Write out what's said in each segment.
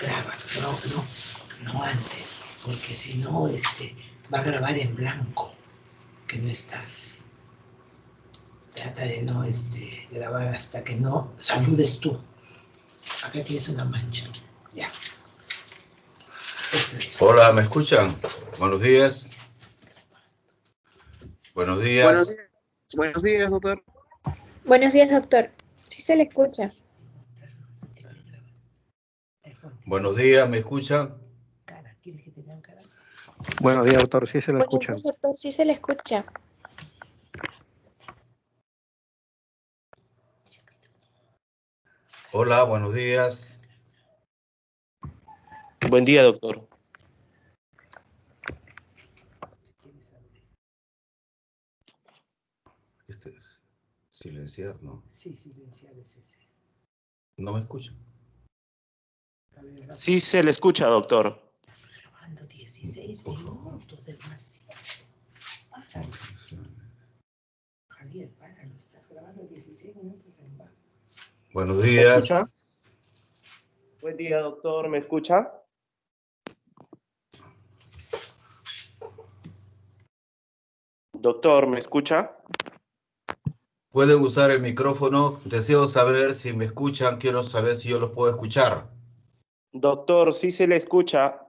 Grábalo, no antes, porque si no, va a grabar en blanco, que no estás. Trata de no grabar hasta que no saludes tú. Acá tienes una mancha. Ya. Es eso. Hola, ¿me escuchan? Buenos días. Buenos días. Buenos días, doctor. Buenos días, doctor. Sí se le escucha. Buenos días, ¿me escuchan? ¿Quieres que te vean cara? Buenos días, doctor. Sí se lo Buenos escucha. días, doctor. Sí se le escucha. Hola, buenos días. Buen día, doctor. Este es silenciar, ¿no? Sí, silenciar es ese. ¿No me escuchan? Sí se le escucha, doctor. Estás grabando 16 minutos, demasiado. Páralo. Javier, páralo. Estás grabando 16 minutos en va. Buenos ¿Me días. escucha? Buen día, doctor. ¿Me escucha? Doctor, ¿me escucha? Pueden usar el micrófono. Deseo saber si me escuchan. Quiero saber si yo los puedo escuchar. Doctor, sí se le escucha.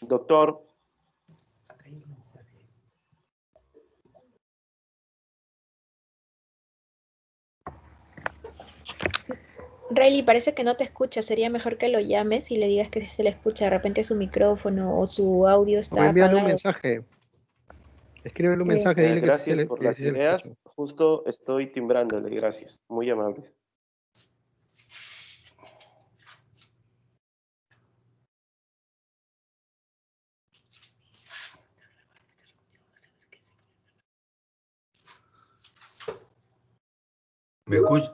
Doctor. Acá hay un mensaje. Rayleigh, parece que no te escucha. Sería mejor que lo llames y le digas que sí se le escucha. De repente su micrófono o su audio O está envíale un apagado. mensaje. Escríbele un mensaje, dile que sí Gracias por las sí se le ideas. escucha. Justo estoy timbrándole. Gracias. Muy amables.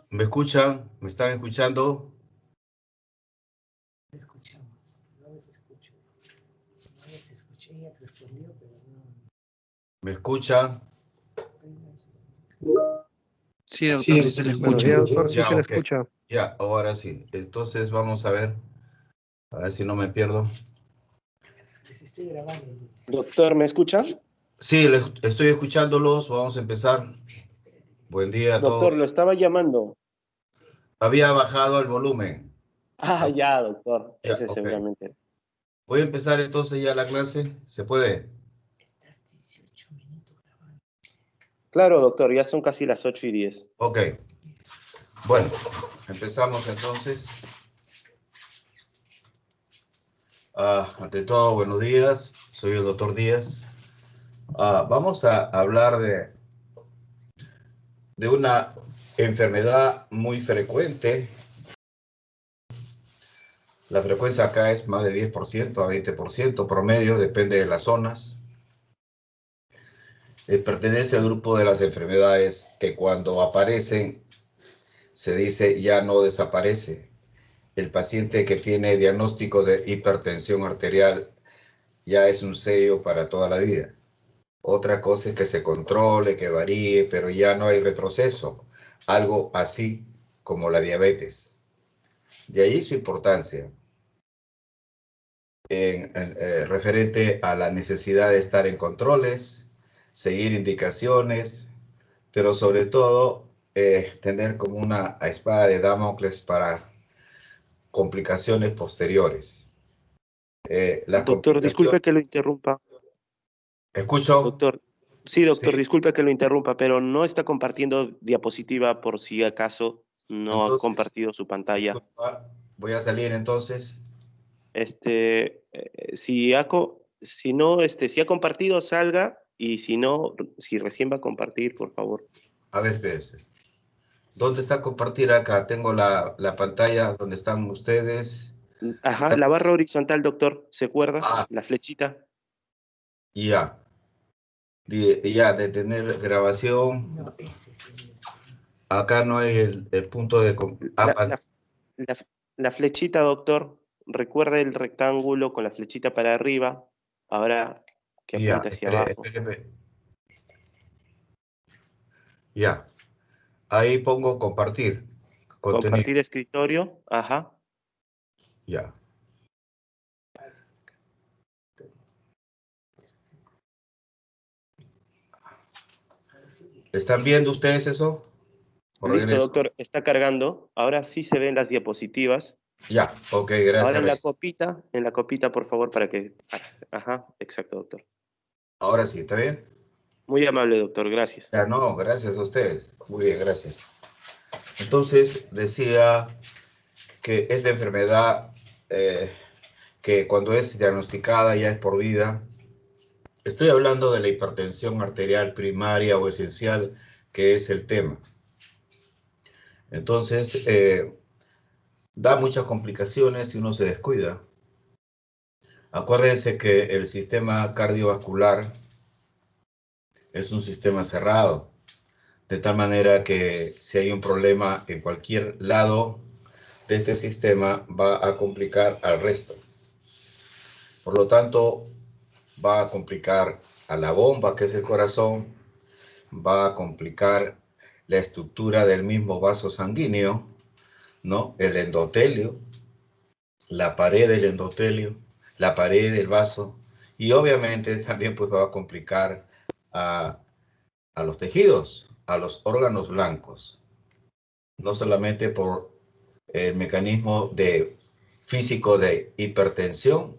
¿Me escuchan? ¿Me están escuchando? No escuchamos. No les escucho. No les escuché. Ella respondió, pero no. ¿Me escuchan? Sí, doctor, sí se le escucha. Buenos días, doctor, sí Ya, se le ok. escucha. Ya, ahora sí. Entonces vamos a ver si no me pierdo. Les estoy grabando. Doctor, ¿me escucha? Sí, estoy escuchándolos. Vamos a empezar. Buen día a Doctor, lo todos. estaba llamando. Había bajado el volumen. Ah, ya, doctor. Ya, Ese ok. seguramente. Voy a empezar entonces ya la clase. ¿Se puede? Estás 18 minutos grabando. Claro, doctor, ya son casi las 8:10. Ok. Bueno, empezamos entonces. Ante todo, buenos días. Soy el doctor Díaz. Vamos a hablar de una enfermedad muy frecuente. La frecuencia acá es más de 10% a 20% promedio, depende de las zonas. Pertenece al grupo de las enfermedades que cuando aparecen se dice ya no desaparece. El paciente que tiene diagnóstico de hipertensión arterial ya es un sello para toda la vida. Otra cosa es que se controle, que varíe, pero ya no hay retroceso. Algo así como la diabetes. De ahí su importancia referente a la necesidad de estar en controles, seguir indicaciones, pero sobre todo tener como una espada de Damocles para complicaciones posteriores. Las Doctor, disculpe complicaciones... que lo interrumpa. ¿Escucho? Doctor, sí, doctor, Sí. disculpe que lo interrumpa, pero no está compartiendo diapositiva por si acaso no ha Entonces, compartido su pantalla. disculpa, voy a salir entonces. Si no, si ha compartido, salga, y si no, si recién va a compartir, por favor. A ver, espérense. ¿Dónde está compartir acá? Tengo la pantalla donde están ustedes. Ajá, la barra horizontal, doctor, ¿se acuerda? Ah, La flechita. ya. Ya, detener grabación. No, ese. Acá no hay el punto de... La, la, la, la flechita, doctor, recuerda el rectángulo con la flechita para arriba, ahora que ya, apunta hacia abajo. espéreme. Ya. Ahí pongo compartir. Compartir escritorio, ajá. Ya. ¿Están viendo ustedes eso? Listo, doctor, está cargando. Ahora sí se ven las diapositivas. Ya, ok, gracias. Ahora en la copita, por favor, para que... Ajá, exacto, doctor. Ahora sí, ¿está bien? Muy amable, doctor, gracias. Ya, no, gracias a ustedes. Muy bien, gracias. Entonces, decía que esta enfermedad, que cuando es diagnosticada ya es por vida. Estoy hablando de la hipertensión arterial primaria o esencial, que es el tema. Entonces, da muchas complicaciones si uno se descuida. Acuérdense que el sistema cardiovascular es un sistema cerrado, de tal manera que si hay un problema en cualquier lado de este sistema, va a complicar al resto. Por lo tanto, va a complicar a la bomba, que es el corazón, va a complicar la estructura del mismo vaso sanguíneo, ¿no? El endotelio, la pared del endotelio, la pared del vaso, y obviamente también pues va a complicar a los tejidos, a los órganos blancos, no solamente por el mecanismo físico de hipertensión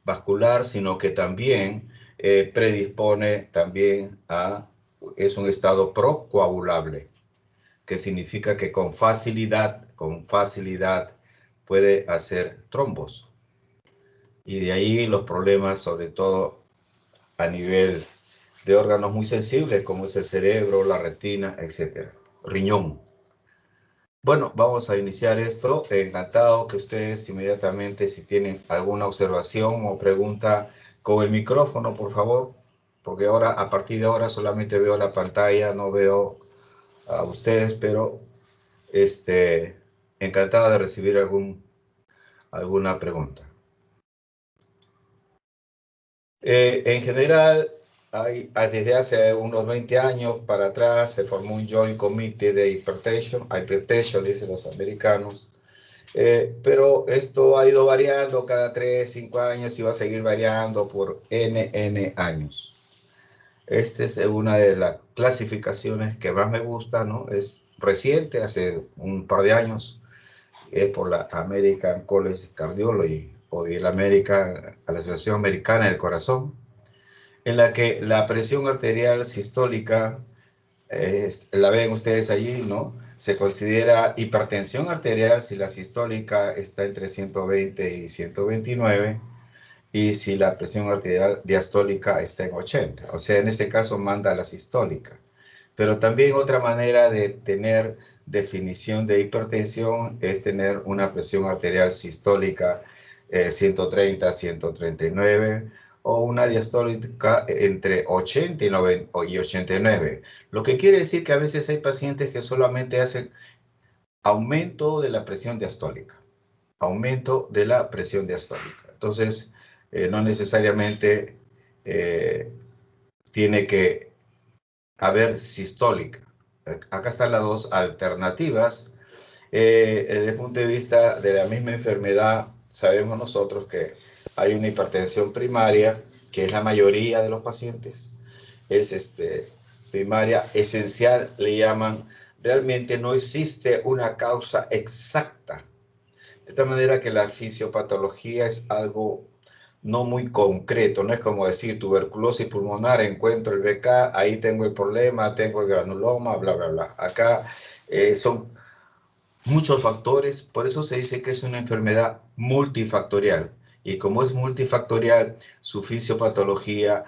vascular, sino que también predispone también es un estado procoagulable, que significa que con facilidad puede hacer trombos. Y de ahí los problemas, sobre todo a nivel de órganos muy sensibles, como es el cerebro, la retina, etc. Riñón. Bueno, vamos a iniciar esto. Encantado que ustedes inmediatamente, si tienen alguna observación o pregunta, con el micrófono, por favor, porque ahora, a partir de ahora, solamente veo la pantalla, no veo a ustedes, pero encantado de recibir alguna pregunta. En general, desde hace unos 20 años para atrás se formó un Joint Committee de Hypertension, dicen los americanos, pero esto ha ido variando cada 3, 5 años y va a seguir variando por N años. Esta es una de las clasificaciones que más me gusta, ¿no? Es reciente, hace un par de años, por la American College of Cardiology, o la Asociación Americana del Corazón, en la que la presión arterial sistólica, la ven ustedes allí, ¿no? Se considera hipertensión arterial si la sistólica está entre 120 y 129, y si la presión arterial diastólica está en 80. O sea, en este caso manda la sistólica. Pero también otra manera de tener definición de hipertensión es tener una presión arterial sistólica 130, 139, o una diastólica entre 80 y 89. Lo que quiere decir que a veces hay pacientes que solamente hacen aumento de la presión diastólica. Aumento de la presión diastólica. Entonces, no necesariamente tiene que haber sistólica. Acá están las dos alternativas. Desde el punto de vista de la misma enfermedad, sabemos nosotros que hay una hipertensión primaria, que es la mayoría de los pacientes. Es primaria esencial, le llaman. Realmente no existe una causa exacta. De tal manera que la fisiopatología es algo no muy concreto, no es como decir tuberculosis pulmonar, encuentro el BK, ahí tengo el problema, tengo el granuloma, bla, bla, bla. Acá son muchos factores, por eso se dice que es una enfermedad multifactorial. Y como es multifactorial, su fisiopatología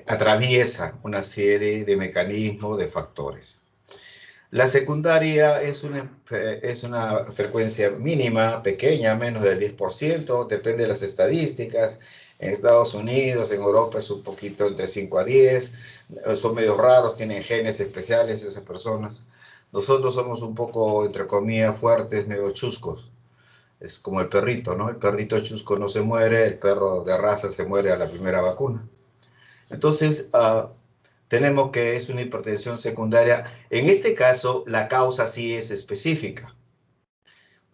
atraviesa una serie de mecanismos, de factores. La secundaria es una frecuencia mínima, pequeña, menos del 10%, depende de las estadísticas. En Estados Unidos, en Europa es un poquito entre 5 a 10, son medio raros, tienen genes especiales esas personas. Nosotros somos un poco, entre comillas, fuertes, medio chuscos. Es como el perrito, ¿no? El perrito chusco no se muere, el perro de raza se muere a la primera vacuna. Entonces, tenemos que es una hipertensión secundaria. En este caso, la causa sí es específica.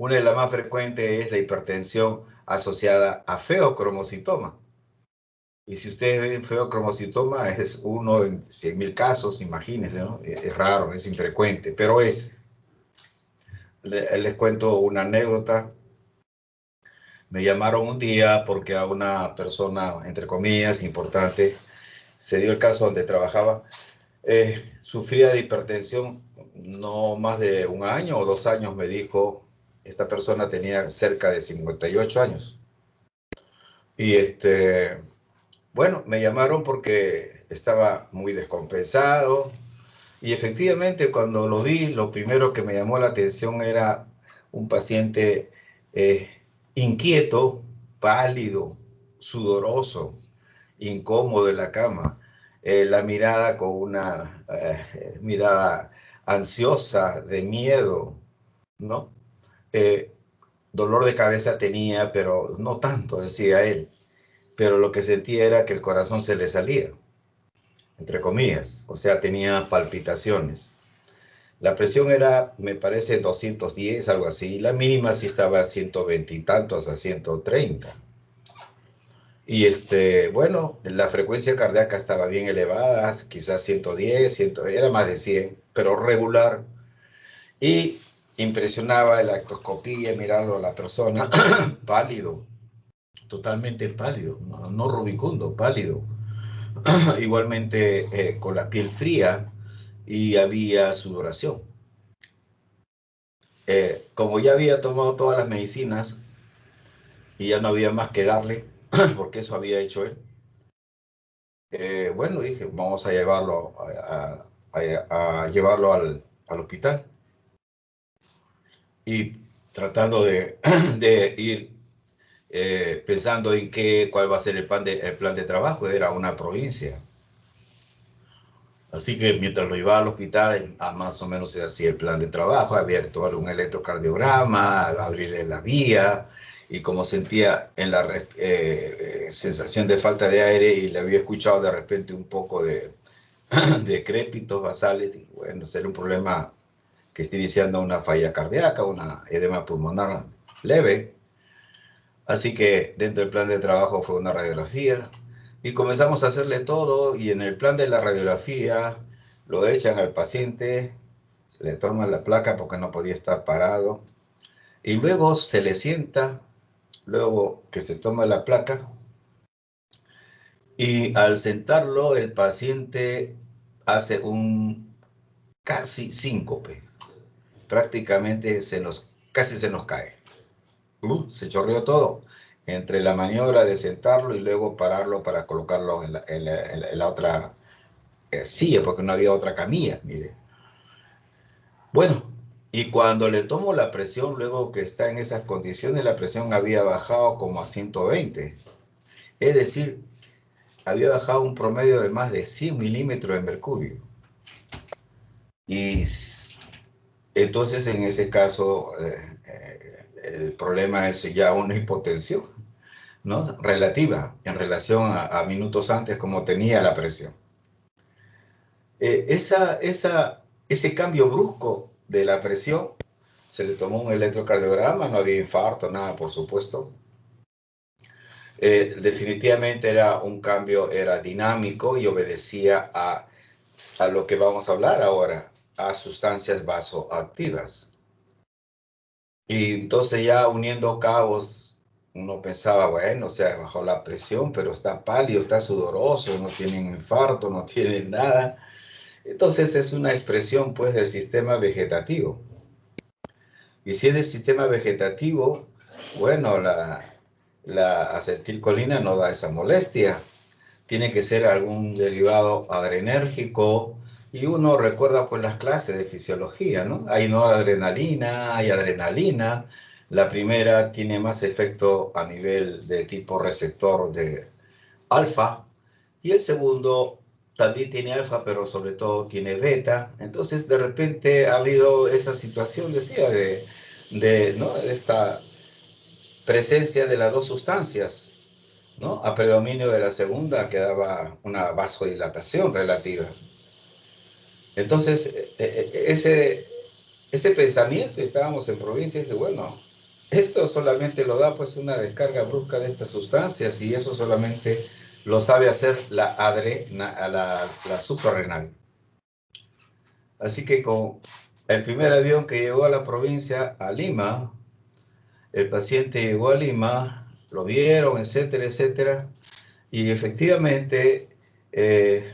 Una de las más frecuentes es la hipertensión asociada a feocromocitoma. Y si ustedes ven feocromocitoma, es uno en 100.000 casos, imagínense, ¿no? Es raro, es infrecuente, pero es. Les cuento una anécdota. Me llamaron un día porque a una persona, entre comillas, importante, se dio el caso donde trabajaba, sufría de hipertensión no más de 1 año o 2 años, me dijo. Esta persona tenía cerca de 58 años. Y bueno, me llamaron porque estaba muy descompensado. Y efectivamente, cuando lo vi, lo primero que me llamó la atención era un paciente inquieto, pálido, sudoroso, incómodo en la cama, la mirada con una mirada ansiosa, de miedo, ¿no? Dolor de cabeza tenía, pero no tanto, decía él. Pero lo que sentía era que el corazón se le salía, entre comillas, o sea, tenía palpitaciones. La presión era, me parece, 210, algo así. La mínima sí estaba a 120 y tantos, a 130. Y bueno, la frecuencia cardíaca estaba bien elevada, quizás 110, era más de 100, pero regular. Y impresionaba la ectoscopía, mirarlo a la persona, pálido, totalmente pálido, no rubicundo, pálido. Igualmente con la piel fría y había sudoración. Como ya había tomado todas las medicinas y ya no había más que darle, porque eso había hecho él, bueno, dije, vamos a llevarlo, a llevarlo al hospital. Y tratando de ir pensando en cuál va a ser el plan de trabajo, era una provincia. Así que mientras lo llevaba al hospital, más o menos se hacía el plan de trabajo, había que tomar un electrocardiograma, abrirle la vía, y como sentía en la sensación de falta de aire y le había escuchado de repente un poco de crépitos basales, y bueno, será un problema que esté iniciando una falla cardíaca, una edema pulmonar leve. Así que dentro del plan de trabajo fue una radiografía, y comenzamos a hacerle todo, y en el plan de la radiografía lo echan al paciente, se le toma la placa porque no podía estar parado, y luego se le sienta, luego que se toma la placa, y al sentarlo el paciente hace un casi síncope, prácticamente casi se nos cae. Se chorreó todo entre la maniobra de sentarlo y luego pararlo para colocarlo en la otra silla, porque no había otra camilla, mire. Bueno, y cuando le tomo la presión, luego que está en esas condiciones, la presión había bajado como a 120. Es decir, había bajado un promedio de más de 100 milímetros de mercurio. Y entonces, en ese caso, el problema es ya una hipotensión, ¿no? Relativa en relación a minutos antes como tenía la presión. Ese cambio brusco de la presión, se le tomó un electrocardiograma, no había infarto, nada, por supuesto. Definitivamente era un cambio, era dinámico y obedecía a lo que vamos a hablar ahora, a sustancias vasoactivas. Y entonces ya uniendo cabos, uno pensaba, bueno, o sea, bajó la presión, pero está pálido, está sudoroso, no tiene infarto, no tiene nada. Entonces es una expresión, pues, del sistema vegetativo. Y si es del sistema vegetativo, bueno, la acetilcolina no da esa molestia. Tiene que ser algún derivado adrenérgico. Y uno recuerda, pues, las clases de fisiología, ¿no? Hay noradrenalina, hay adrenalina. La primera tiene más efecto a nivel de tipo receptor de alfa. Y el segundo también tiene alfa, pero sobre todo tiene beta. Entonces, de repente ha habido esa situación, decía, ¿no? De esta presencia de las dos sustancias, ¿no? A predominio de la segunda quedaba una vasodilatación relativa. Entonces, ese pensamiento, estábamos en provincia y dije, bueno, Esto solamente lo da pues una descarga brusca de estas sustancias y eso solamente lo sabe hacer la suprarrenal. Así que con el primer avión que llegó a la provincia, a Lima, el paciente llegó a Lima, lo vieron, etcétera, etcétera, y efectivamente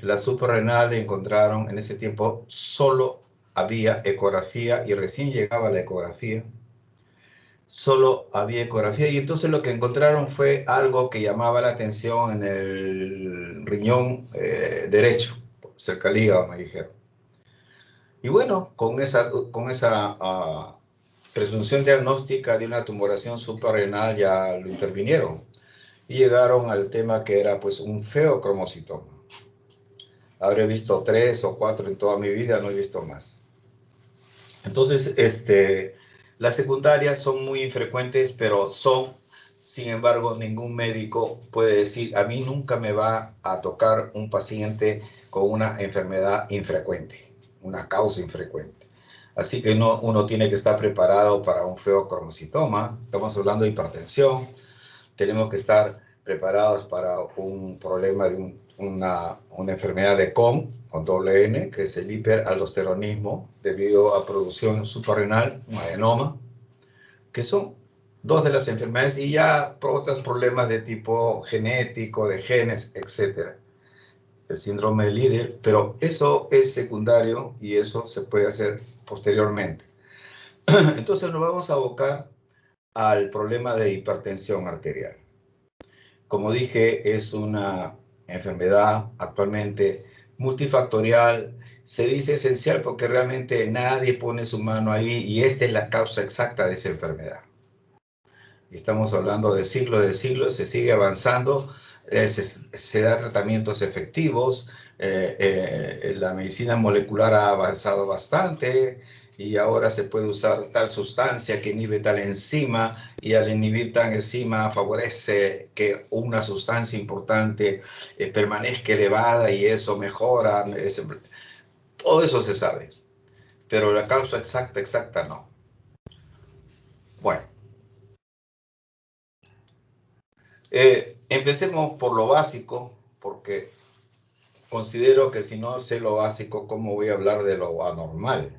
la suprarrenal encontraron en ese tiempo solo había ecografía y recién llegaba la ecografía. Solo había ecografía y entonces lo que encontraron fue algo que llamaba la atención en el riñón derecho, cerca al hígado, me dijeron. Y bueno, con esa presunción diagnóstica de una tumoración suprarrenal ya lo intervinieron y llegaron al tema que era pues un feocromocitoma. Habré visto 3 o 4 en toda mi vida, no he visto más. Entonces, las secundarias son muy infrecuentes, pero sin embargo, ningún médico puede decir, a mí nunca me va a tocar un paciente con una enfermedad infrecuente, una causa infrecuente. Así que uno tiene que estar preparado para un feocromocitoma. Estamos hablando de hipertensión. Tenemos que estar preparados para un problema de una enfermedad de con doble N, que es el hiperaldosteronismo debido a producción suprarrenal, un adenoma, que son dos de las enfermedades y ya otros problemas de tipo genético, de genes, etc. El síndrome de Liddle, pero eso es secundario y eso se puede hacer posteriormente. Entonces nos vamos a abocar al problema de hipertensión arterial. Como dije, es una enfermedad actualmente multifactorial. Se dice esencial porque realmente nadie pone su mano ahí y esta es la causa exacta de esa enfermedad. Estamos hablando de siglos, se sigue avanzando, se da tratamientos efectivos, la medicina molecular ha avanzado bastante y ahora se puede usar tal sustancia que inhibe tal enzima y al inhibir tal enzima favorece que una sustancia importante permanezca elevada y eso mejora. Todo eso se sabe, pero la causa exacta no. Bueno. Empecemos por lo básico, porque considero que si no sé lo básico, ¿cómo voy a hablar de lo anormal?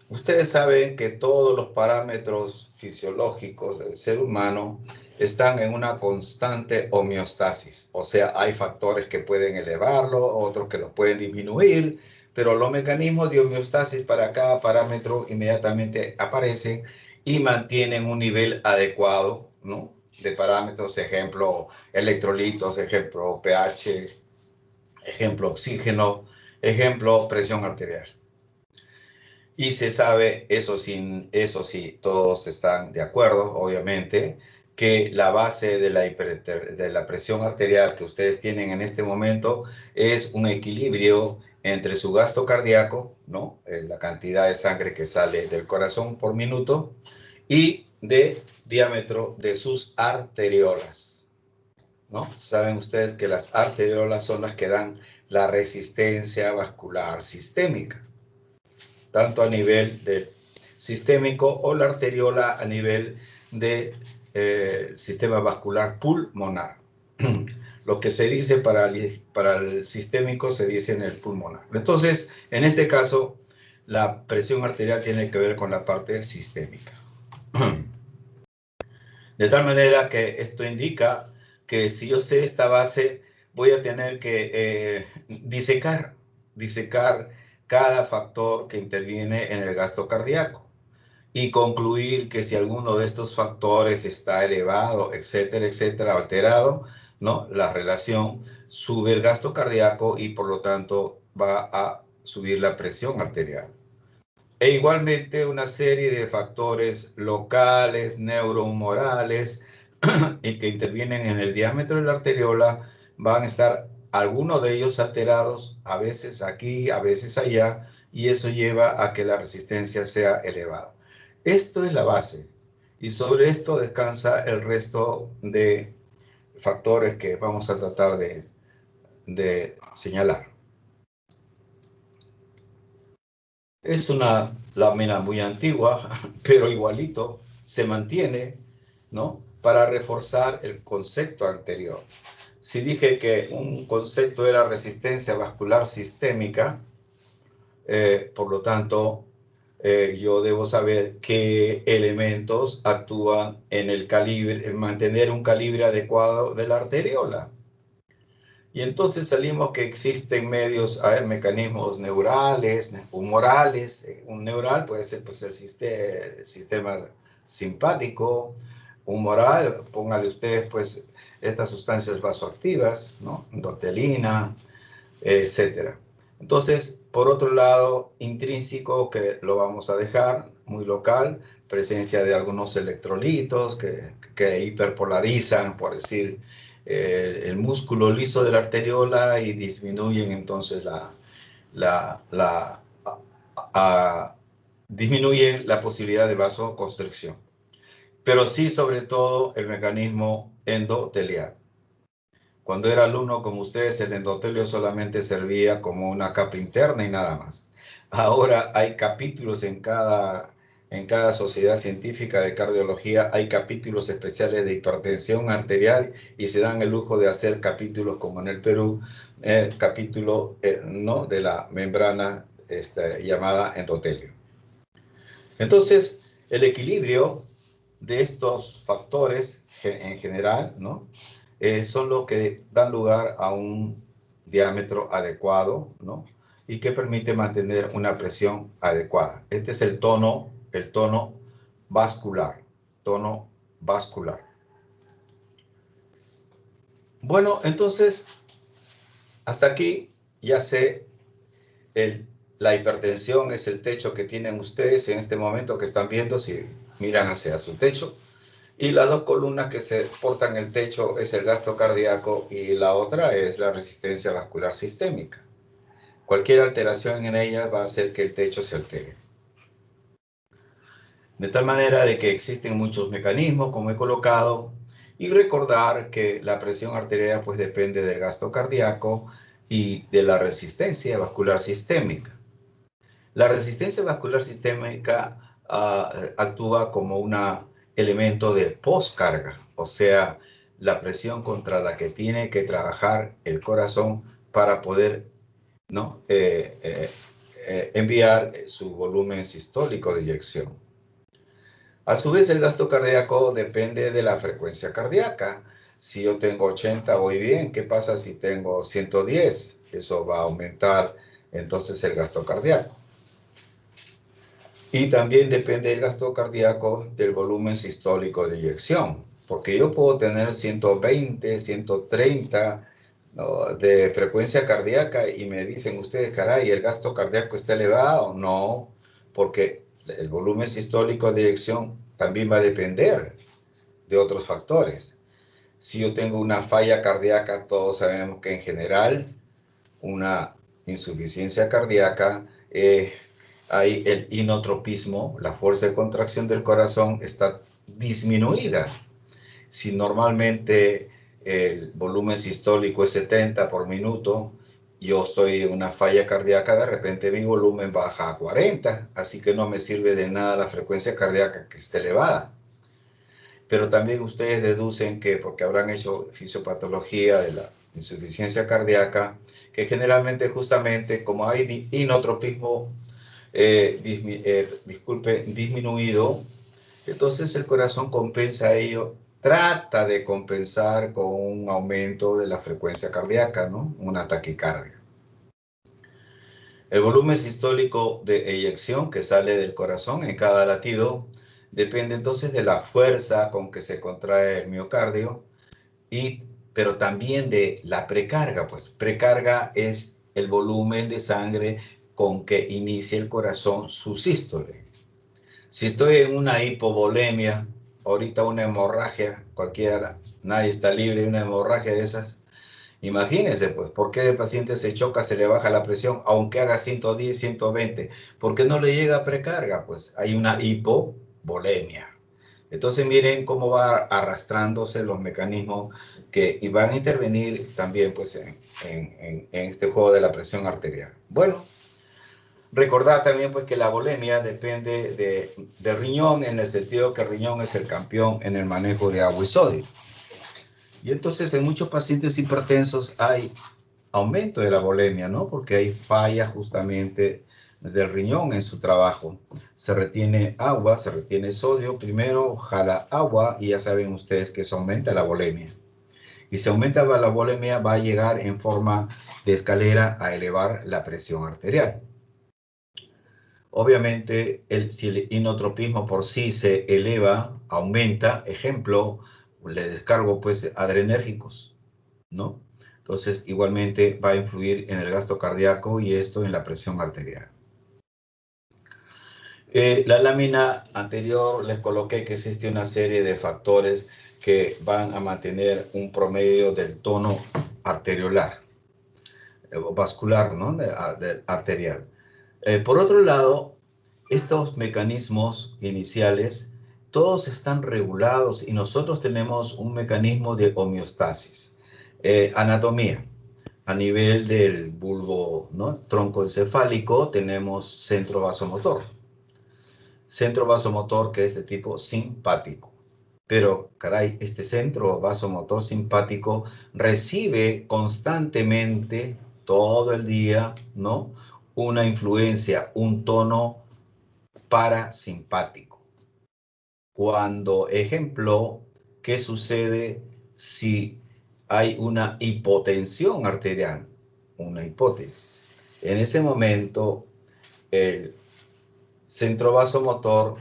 Ustedes saben que todos los parámetros fisiológicos del ser humano están en una constante homeostasis, o sea, hay factores que pueden elevarlo, otros que lo pueden disminuir, pero los mecanismos de homeostasis para cada parámetro inmediatamente aparecen y mantienen un nivel adecuado, ¿no?, de parámetros, ejemplo, electrolitos, ejemplo, pH, ejemplo, oxígeno, ejemplo, presión arterial. Y se sabe, eso sí, todos están de acuerdo, obviamente, que la base de la presión arterial que ustedes tienen en este momento es un equilibrio entre su gasto cardíaco, ¿no?, la cantidad de sangre que sale del corazón por minuto, y de diámetro de sus arteriolas, ¿no? Saben ustedes que las arteriolas son las que dan la resistencia vascular sistémica, tanto a nivel sistémico o la arteriola a nivel del sistema vascular pulmonar. Lo que se dice para el sistémico se dice en el pulmonar. Entonces, en este caso, la presión arterial tiene que ver con la parte sistémica. De tal manera que esto indica que si yo sé esta base, voy a tener que disecar cada factor que interviene en el gasto cardíaco y concluir que si alguno de estos factores está elevado, etcétera, etcétera, alterado, ¿no?, la relación sube el gasto cardíaco y por lo tanto va a subir la presión arterial. E igualmente una serie de factores locales, neurohumorales, y que intervienen en el diámetro de la arteriola, van a estar algunos de ellos alterados, a veces aquí, a veces allá, y eso lleva a que la resistencia sea elevada. Esto es la base, y sobre esto descansa el resto de factores que vamos a tratar de señalar. Es una lámina muy antigua, pero igualito se mantiene, ¿no? Para reforzar el concepto anterior. Si dije que un concepto era resistencia vascular sistémica, por lo tanto, yo debo saber qué elementos actúan en el calibre, en mantener un calibre adecuado de la arteriola. Y entonces salimos que existen mecanismos neurales, humorales. Un neural puede ser pues, el sistema simpático, humoral, póngale ustedes pues estas sustancias vasoactivas, ¿no? Endotelina, etcétera. Entonces, por otro lado, intrínseco, que lo vamos a dejar muy local, presencia de algunos electrolitos que hiperpolarizan, por decir, el músculo liso de la arteriola y disminuyen entonces disminuyen la posibilidad de vasoconstricción. Pero sí, sobre todo, el mecanismo endotelial. Cuando era alumno como ustedes, el endotelio solamente servía como una capa interna y nada más. Ahora hay capítulos en cada sociedad científica de cardiología, hay capítulos especiales de hipertensión arterial y se dan el lujo de hacer capítulos como en el Perú, capítulo ¿no? de la membrana llamada endotelio. Entonces, el equilibrio de estos factores en general, ¿no? Son los que dan lugar a un diámetro adecuado, ¿no? Y que permite mantener una presión adecuada. Este es el tono vascular, tono vascular. Bueno, entonces, hasta aquí ya sé, la hipertensión es el techo que tienen ustedes en este momento que están viendo, si miran hacia su techo. Y las dos columnas que se portan el techo es el gasto cardíaco y la otra es la resistencia vascular sistémica. Cualquier alteración en ella va a hacer que el techo se altere. De tal manera de que existen muchos mecanismos, como he colocado, y recordar que la presión arterial pues depende del gasto cardíaco y de la resistencia vascular sistémica. La resistencia vascular sistémica actúa como un elemento de poscarga, o sea, la presión contra la que tiene que trabajar el corazón para poder, ¿no? Enviar su volumen sistólico de eyección. A su vez, el gasto cardíaco depende de la frecuencia cardíaca. Si yo tengo 80, voy bien. ¿Qué pasa si tengo 110? Eso va a aumentar entonces el gasto cardíaco. Y también depende el gasto cardíaco del volumen sistólico de eyección, porque yo puedo tener 120, 130 ¿no? de frecuencia cardíaca y me dicen ustedes, caray, ¿el gasto cardíaco está elevado? No, porque el volumen sistólico de eyección también va a depender de otros factores. Si yo tengo una falla cardíaca, todos sabemos que en general una insuficiencia cardíaca, hay el inotropismo, la fuerza de contracción del corazón está disminuida. Si normalmente el volumen sistólico es 70 por minuto, yo estoy en una falla cardíaca, de repente mi volumen baja a 40, así que no me sirve de nada la frecuencia cardíaca que esté elevada. Pero también ustedes deducen que, porque habrán hecho fisiopatología de la insuficiencia cardíaca, que generalmente justamente como hay inotropismo disminuido, entonces el corazón compensa ello, trata de compensar con un aumento de la frecuencia cardíaca, ¿no? Una taquicardia. El volumen sistólico de eyección que sale del corazón en cada latido depende entonces de la fuerza con que se contrae el miocardio, pero también de la precarga, pues precarga es el volumen de sangre con que inicia el corazón su sístole. Si estoy en una hipovolemia, ahorita una hemorragia, cualquiera, nadie está libre de una hemorragia de esas, imagínense, pues, ¿por qué el paciente se choca, se le baja la presión, aunque haga 110, 120? ¿Por qué no le llega a precarga? Pues hay una hipovolemia. Entonces miren cómo va arrastrándose los mecanismos que van a intervenir también pues, en este juego de la presión arterial. Bueno, Recordar también pues que la volemia depende del riñón, en el sentido que el riñón es el campeón en el manejo de agua y sodio. Y entonces en muchos pacientes hipertensos hay aumento de la volemia, ¿no? Porque hay falla justamente del riñón en su trabajo. Se retiene agua, se retiene sodio, primero jala agua y ya saben ustedes que eso aumenta la volemia. Y si aumenta la volemia va a llegar en forma de escalera a elevar la presión arterial. Obviamente, si el inotropismo por sí se eleva, aumenta, ejemplo, le descargo pues adrenérgicos, ¿no? Entonces, igualmente va a influir en el gasto cardíaco y esto en la presión arterial. La lámina anterior les coloqué que existe una serie de factores que van a mantener un promedio del tono arteriolar, vascular, ¿no? Arterial. Por otro lado, estos mecanismos iniciales, todos están regulados y nosotros tenemos un mecanismo de homeostasis. Anatomía. A nivel del bulbo, ¿no? Tronco encefálico tenemos centro vasomotor. Centro vasomotor que es de tipo simpático. Pero, caray, este centro vasomotor simpático recibe constantemente, todo el día, ¿no? Una influencia, un tono parasimpático. Cuando, ejemplo, ¿qué sucede si hay una hipotensión arterial? Una hipótesis. En ese momento, el centro vasomotor,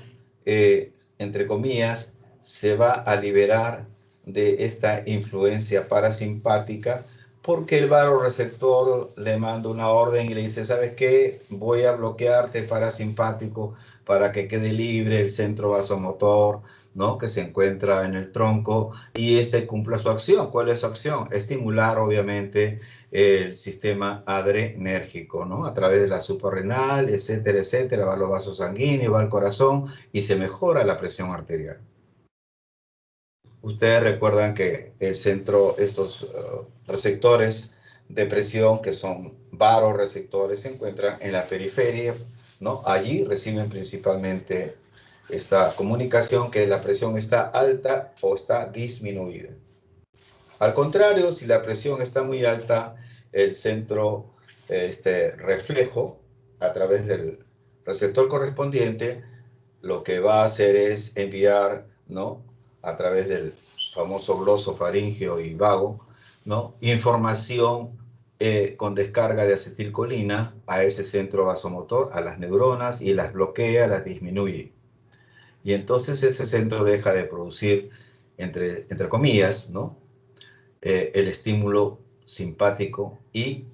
entre comillas, se va a liberar de esta influencia parasimpática porque el vasoreceptor le manda una orden y le dice, ¿sabes qué? Voy a bloquearte parasimpático para que quede libre el centro vasomotor, ¿no? Que se encuentra en el tronco y este cumpla su acción. ¿Cuál es su acción? Estimular, obviamente, el sistema adrenérgico, ¿no? A través de la suprarrenal, etcétera, etcétera, va a los vasos sanguíneos, va al corazón y se mejora la presión arterial. Ustedes recuerdan que el centro, estos receptores de presión, que son vasoreceptores, se encuentran en la periferia, ¿no? Allí reciben principalmente esta comunicación que la presión está alta o está disminuida. Al contrario, si la presión está muy alta, el centro reflejo a través del receptor correspondiente, lo que va a hacer es enviar, ¿no? A través del famoso gloso faríngeo y vago, ¿no? Información con descarga de acetilcolina a ese centro vasomotor, a las neuronas, y las bloquea, las disminuye. Y entonces ese centro deja de producir, entre comillas, ¿no? El estímulo simpático y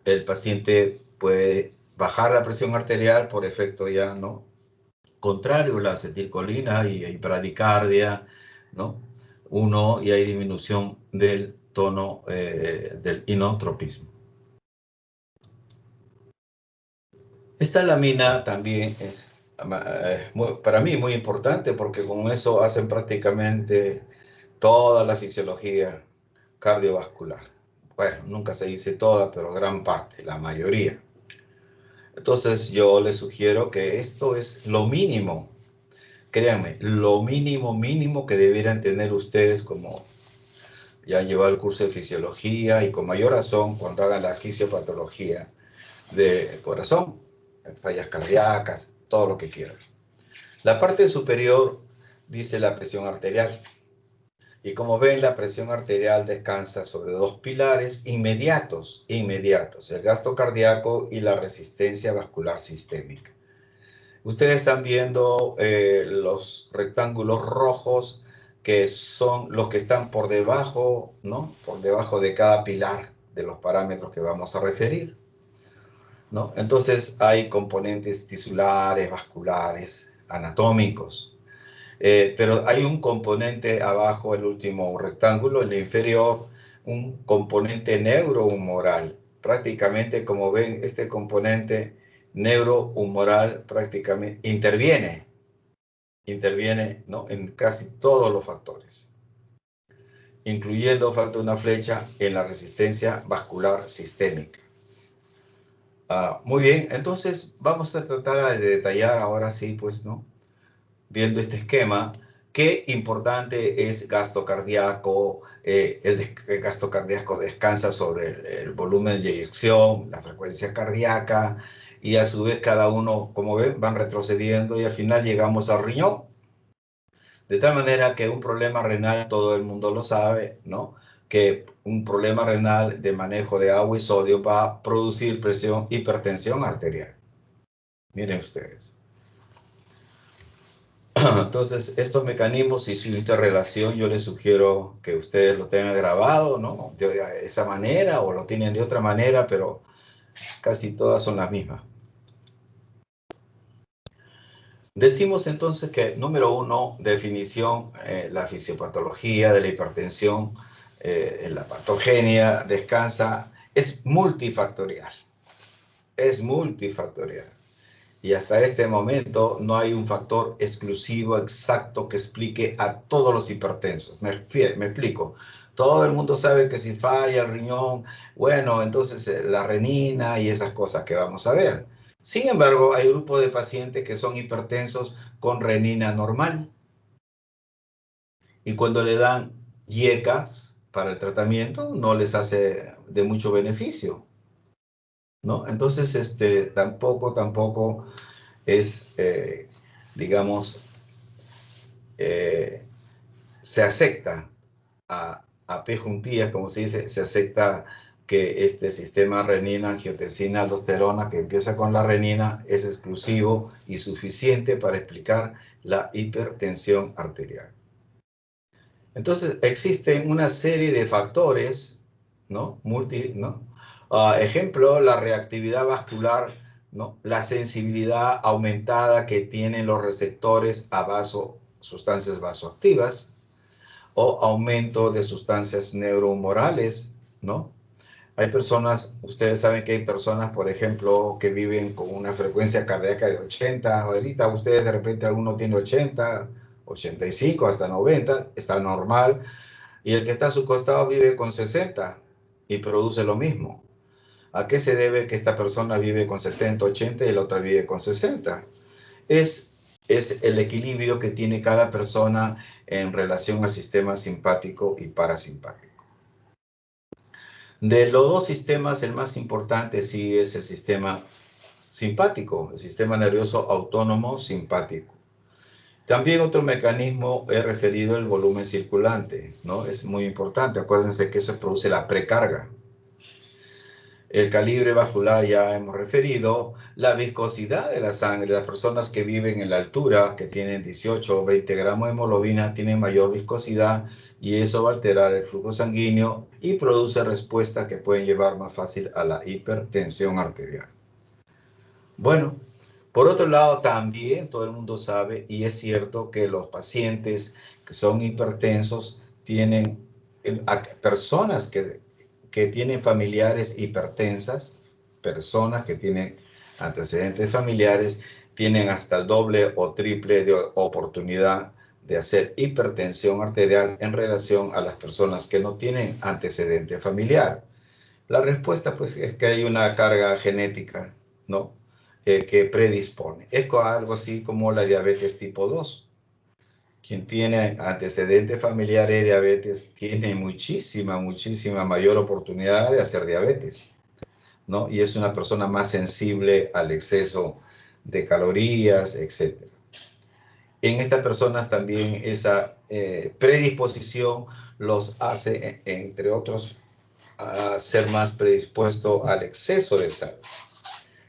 el paciente puede bajar la presión arterial por efecto ya, ¿no? Contrario a la acetilcolina y hay bradicardia, ¿no? Y hay disminución del tono del inotropismo. Esta lámina también es para mí muy importante porque con eso hacen prácticamente toda la fisiología cardiovascular. Bueno, nunca se dice toda, pero gran parte, la mayoría. Entonces yo les sugiero que esto es lo mínimo, créanme, lo mínimo que debieran tener ustedes como ya llevar el curso de fisiología y con mayor razón cuando hagan la fisiopatología del corazón, fallas cardíacas, todo lo que quieran. La parte superior dice la presión arterial. Y como ven, la presión arterial descansa sobre dos pilares inmediatos, el gasto cardíaco y la resistencia vascular sistémica. Ustedes están viendo los rectángulos rojos que son los que están por debajo, ¿no? Por debajo de cada pilar de los parámetros que vamos a referir, ¿no? Entonces hay componentes tisulares, vasculares, anatómicos. Pero hay un componente abajo, el último rectángulo, en el inferior, un componente neurohumoral. Prácticamente, como ven, este componente neurohumoral prácticamente interviene, ¿no? En casi todos los factores, incluyendo, falta una flecha, en la resistencia vascular sistémica. Muy bien, entonces vamos a tratar de detallar ahora sí, pues, ¿no? Viendo este esquema, qué importante es gasto cardíaco. El gasto cardíaco descansa sobre el volumen de eyección, la frecuencia cardíaca, y a su vez cada uno, como ven, van retrocediendo y al final llegamos al riñón. De tal manera que un problema renal, todo el mundo lo sabe, ¿no? Que un problema renal de manejo de agua y sodio va a producir presión, hipertensión arterial. Miren ustedes. Entonces, estos mecanismos y su interrelación, yo les sugiero que ustedes lo tengan grabado, ¿no? De esa manera o lo tienen de otra manera, pero casi todas son las mismas. Decimos entonces que, número uno, definición, la fisiopatología de la hipertensión, la patogenia, descansa, es multifactorial. Es multifactorial. Y hasta este momento no hay un factor exclusivo, exacto, que explique a todos los hipertensos. Me explico. Todo el mundo sabe que si falla el riñón, bueno, entonces la renina y esas cosas que vamos a ver. Sin embargo, hay grupos de pacientes que son hipertensos con renina normal. Y cuando le dan IECAS para el tratamiento, no les hace de mucho beneficio, ¿no? Entonces, tampoco es, digamos, se acepta a P juntillas, como se dice, se acepta que este sistema renina, angiotensina, aldosterona, que empieza con la renina, es exclusivo y suficiente para explicar la hipertensión arterial. Entonces, existen una serie de factores, ¿no? Ejemplo, la reactividad vascular, ¿no? La sensibilidad aumentada que tienen los receptores a sustancias vasoactivas, o aumento de sustancias neurohumorales, ¿no? Hay personas, ustedes saben que hay personas, por ejemplo, que viven con una frecuencia cardíaca de 80, ahorita ustedes de repente alguno tiene 80, 85, hasta 90, está normal, y el que está a su costado vive con 60 y produce lo mismo. ¿A qué se debe que esta persona vive con 70, 80 y la otra vive con 60? Es el equilibrio que tiene cada persona en relación al sistema simpático y parasimpático. De los dos sistemas, el más importante sí es el sistema simpático, el sistema nervioso autónomo simpático. También otro mecanismo he referido el volumen circulante, ¿no? Es muy importante, acuérdense que eso produce la precarga. El calibre vascular ya hemos referido, la viscosidad de la sangre. Las personas que viven en la altura, que tienen 18 o 20 gramos de hemoglobina, tienen mayor viscosidad y eso va a alterar el flujo sanguíneo y produce respuestas que pueden llevar más fácil a la hipertensión arterial. Bueno, por otro lado también todo el mundo sabe y es cierto que los pacientes que son hipertensos tienen personas que tienen familiares hipertensas, personas que tienen antecedentes familiares, tienen hasta el doble o triple de oportunidad de hacer hipertensión arterial en relación a las personas que no tienen antecedente familiar. La respuesta, pues, es que hay una carga genética, ¿no? Que predispone. Es algo así como la diabetes tipo 2. Quien tiene antecedentes familiares de diabetes tiene muchísima mayor oportunidad de hacer diabetes, ¿no? Y es una persona más sensible al exceso de calorías, etc. En estas personas también esa predisposición los hace, entre otros, a ser más predispuesto al exceso de sal.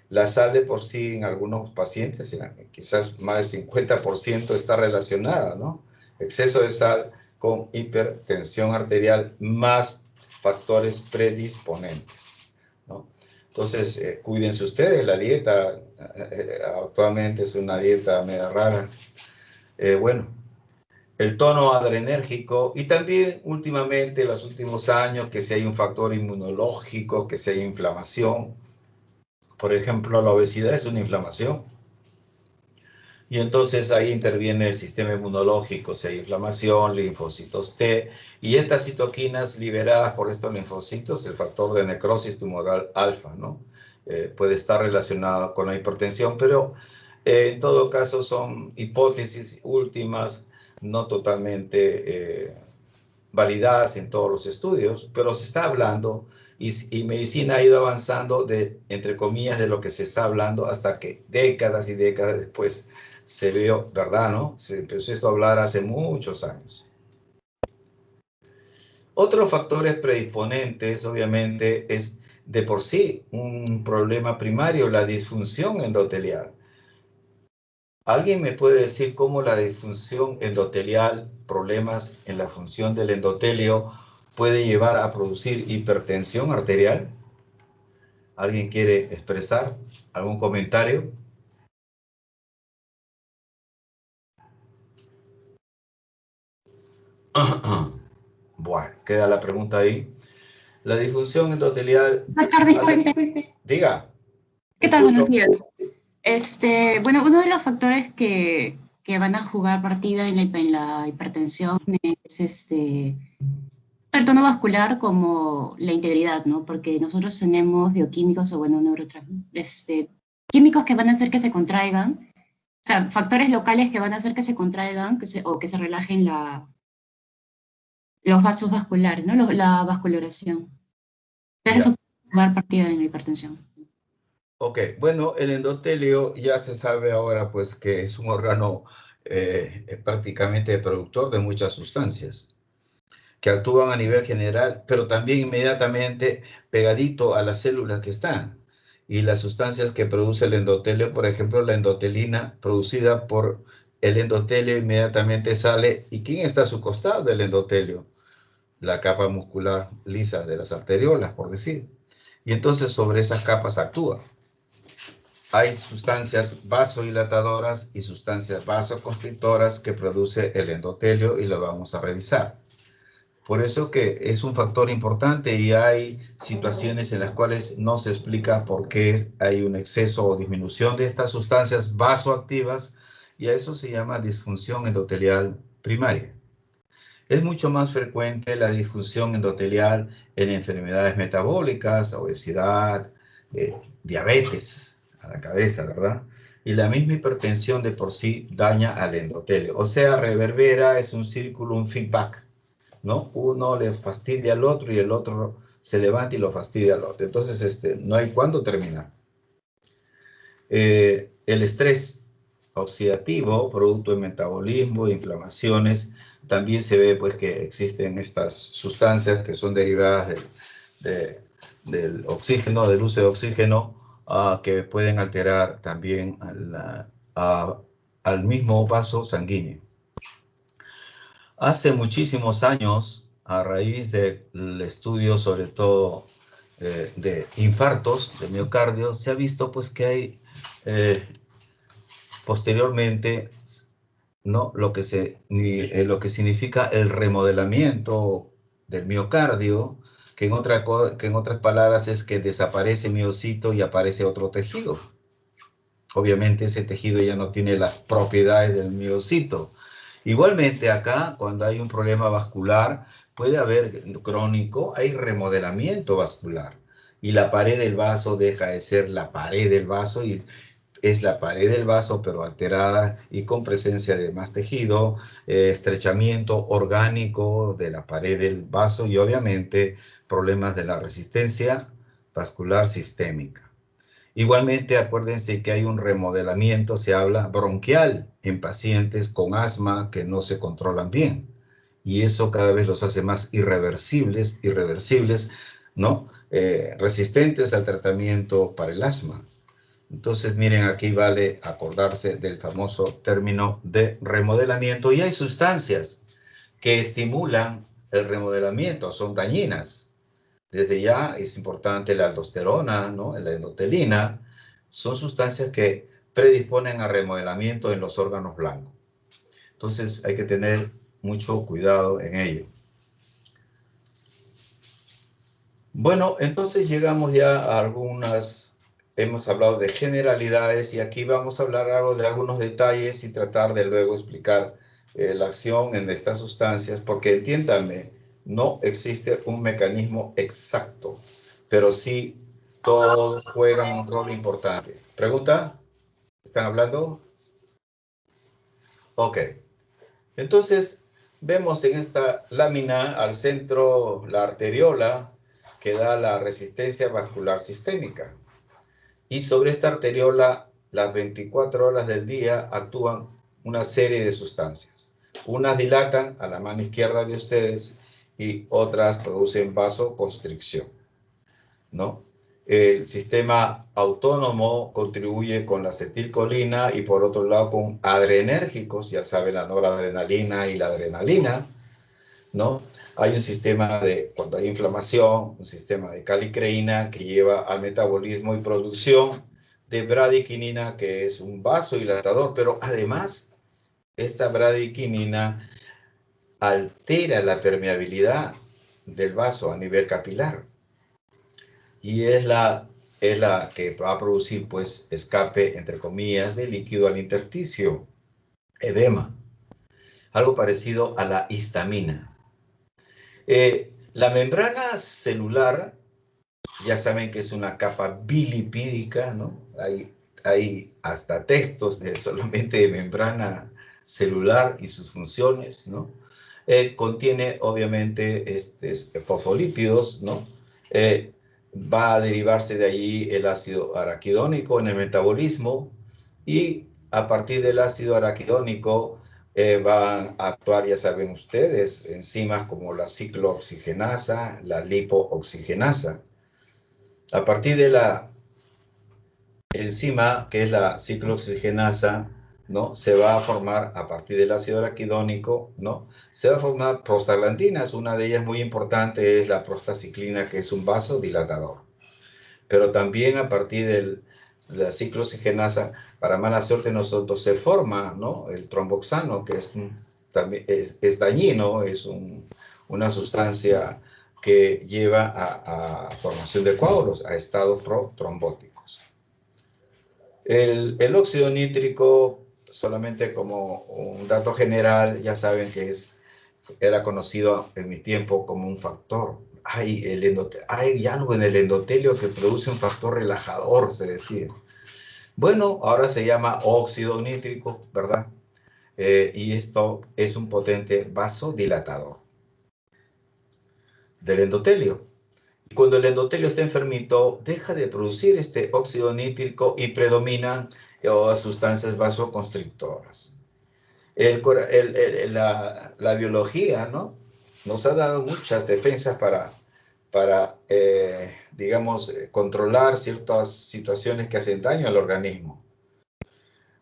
La sal de por sí en algunos pacientes, quizás más del 50% está relacionada, ¿no? Exceso de sal con hipertensión arterial más factores predisponentes, ¿no? Entonces, cuídense ustedes, la dieta actualmente es una dieta media rara. Bueno, el tono adrenérgico y también últimamente, en los últimos años, que si hay un factor inmunológico, que si hay inflamación. Por ejemplo, la obesidad es una inflamación. Y entonces ahí interviene el sistema inmunológico, si hay inflamación, linfocitos T, y estas citoquinas liberadas por estos linfocitos, el factor de necrosis tumoral alfa, ¿no? puede estar relacionado con la hipertensión, pero en todo caso son hipótesis últimas, no totalmente validadas en todos los estudios, pero se está hablando y medicina ha ido avanzando entre comillas, de lo que se está hablando hasta que décadas y décadas después se vio, ¿verdad? ¿No? Se empezó esto a hablar hace muchos años. Otros factores predisponentes, obviamente, es de por sí un problema primario, la disfunción endotelial. ¿Alguien me puede decir cómo la disfunción endotelial, problemas en la función del endotelio, puede llevar a producir hipertensión arterial? ¿Alguien quiere expresar algún comentario? Bueno, queda la pregunta ahí. La disfunción endotelial... Doctor, disculpe. Diga. ¿Qué tal? Buenos días. Bueno, uno de los factores que van a jugar partida en la hipertensión es el tono vascular como la integridad, ¿no? Porque nosotros tenemos bioquímicos o, bueno, químicos que van a hacer que se contraigan, o sea, factores locales que van a hacer que se contraigan o que se relajen los vasos vasculares, ¿no? La vascularización. Entonces, eso puede jugar partida en la hipertensión. Ok, bueno, el endotelio ya se sabe ahora pues que es un órgano prácticamente productor de muchas sustancias que actúan a nivel general, pero también inmediatamente pegadito a las células que están. Y las sustancias que produce el endotelio, por ejemplo, la endotelina producida por el endotelio inmediatamente sale. ¿Y quién está a su costado del endotelio? La capa muscular lisa de las arteriolas, por decir. Y entonces sobre esas capas actúa. Hay sustancias vasodilatadoras y sustancias vasoconstrictoras que produce el endotelio y lo vamos a revisar. Por eso que es un factor importante y hay situaciones en las cuales no se explica por qué hay un exceso o disminución de estas sustancias vasoactivas y a eso se llama disfunción endotelial primaria. Es mucho más frecuente la disfunción endotelial en enfermedades metabólicas, obesidad, diabetes a la cabeza, ¿verdad? Y la misma hipertensión de por sí daña al endotelio. O sea, reverbera, es un círculo, un feedback, ¿no? Uno le fastidia al otro y el otro se levanta y lo fastidia al otro. Entonces, no hay cuándo terminar. El estrés oxidativo, producto de metabolismo, de inflamaciones, también se ve pues que existen estas sustancias que son derivadas del oxígeno, del uso de oxígeno, que pueden alterar también al mismo vaso sanguíneo. Hace muchísimos años, a raíz del estudio sobre todo de infartos de miocardio, se ha visto pues que hay posteriormente, ¿no? lo que significa el remodelamiento del miocardio, que en otras palabras es que desaparece el miocito y aparece otro tejido. Obviamente ese tejido ya no tiene las propiedades del miocito. Igualmente acá, cuando hay un problema vascular, puede haber crónico, hay remodelamiento vascular. Y la pared del vaso deja de ser la pared del vaso y es la pared del vaso, pero alterada y con presencia de más tejido, estrechamiento orgánico de la pared del vaso y obviamente problemas de la resistencia vascular sistémica. Igualmente, acuérdense que hay un remodelamiento, se habla bronquial en pacientes con asma que no se controlan bien. Y eso cada vez los hace más irreversibles, ¿no? Resistentes al tratamiento para el asma. Entonces, miren, aquí vale acordarse del famoso término de remodelamiento. Y hay sustancias que estimulan el remodelamiento, son dañinas. Desde ya es importante la aldosterona, ¿no? La endotelina, son sustancias que predisponen a remodelamiento en los órganos blancos. Entonces hay que tener mucho cuidado en ello. Bueno, entonces llegamos ya a hemos hablado de generalidades y aquí vamos a hablar algo de algunos detalles y tratar de luego explicar la acción en estas sustancias, porque entiéndanme, no existe un mecanismo exacto, pero sí todos juegan un rol importante. ¿Pregunta? ¿Están hablando? Ok. Entonces, vemos en esta lámina al centro la arteriola que da la resistencia vascular sistémica. Y sobre esta arteriola, las 24 horas del día actúan una serie de sustancias. Unas dilatan a la mano izquierda de ustedes y otras producen vasoconstricción, ¿no? El sistema autónomo contribuye con la acetilcolina y por otro lado con adrenérgicos, ya saben, la noradrenalina y la adrenalina, ¿no? Hay un sistema de, cuando hay inflamación, un sistema de calicreína que lleva al metabolismo y producción de bradiquinina, que es un vasodilatador, pero además esta bradiquinina altera la permeabilidad del vaso a nivel capilar y es la que va a producir, pues, escape, entre comillas, de líquido al intersticio, edema, algo parecido a la histamina. La membrana celular, ya saben que es una capa bilipídica, ¿no? Hay hasta textos solamente de membrana celular y sus funciones, ¿no? Contiene, obviamente, fosfolípidos, ¿no? Va a derivarse de allí el ácido araquidónico en el metabolismo y a partir del ácido araquidónico van a actuar, ya saben ustedes, enzimas como la ciclooxigenasa, la lipooxigenasa. A partir de la enzima, que es la ciclooxigenasa, ¿no? Se va a formar, a partir del ácido araquidónico, ¿no? Se va a formar prostaglandinas. Una de ellas muy importante es la prostaciclina, que es un vasodilatador. Pero también a partir de la ciclooxigenasa, para mala suerte nosotros, se forma, ¿no? El tromboxano, que también es dañino, es una sustancia que lleva a formación de coágulos, a estados protrombóticos. El óxido nítrico, solamente como un dato general, ya saben que era conocido en mi tiempo como un factor. Hay algo en el endotelio que produce un factor relajador, se decía. Bueno, ahora se llama óxido nítrico, ¿verdad? Y esto es un potente vasodilatador del endotelio. Y cuando el endotelio está enfermito, deja de producir este óxido nítrico y predominan sustancias vasoconstrictoras. La biología, ¿no? Nos ha dado muchas defensas para digamos, controlar ciertas situaciones que hacen daño al organismo.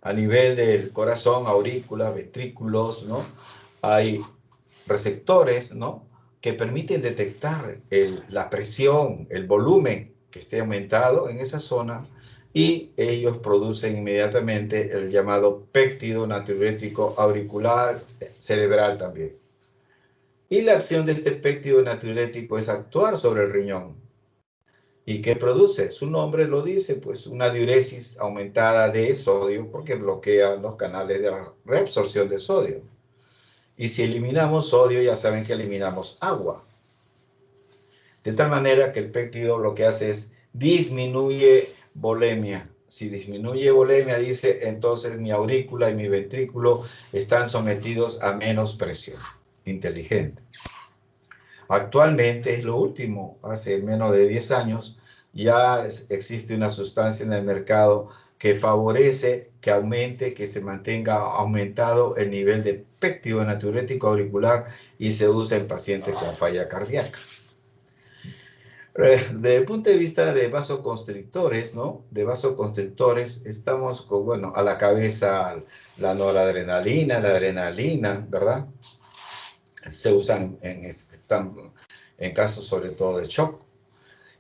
A nivel del corazón, aurículas, ventrículos, ¿no? Hay receptores, ¿no? Que permiten detectar la presión, el volumen que esté aumentado en esa zona y ellos producen inmediatamente el llamado péptido natriurético auricular cerebral también. Y la acción de este péptido natriurético es actuar sobre el riñón. ¿Y qué produce? Su nombre lo dice, pues una diuresis aumentada de sodio porque bloquea los canales de reabsorción de sodio. Y si eliminamos sodio, ya saben que eliminamos agua. De tal manera que el péptido lo que hace es disminuye volemia. Si disminuye volemia, dice, entonces mi aurícula y mi ventrículo están sometidos a menos presión. Inteligente. Actualmente es lo último, hace menos de 10 años, ya existe una sustancia en el mercado que favorece que aumente, que se mantenga aumentado el nivel de péptido natriurético auricular y se usa en pacientes con falla cardíaca. Desde el punto de vista de vasoconstrictores, ¿no? De vasoconstrictores, estamos con, bueno, a la cabeza la noradrenalina, la adrenalina, ¿verdad? Se usan en casos sobre todo de shock.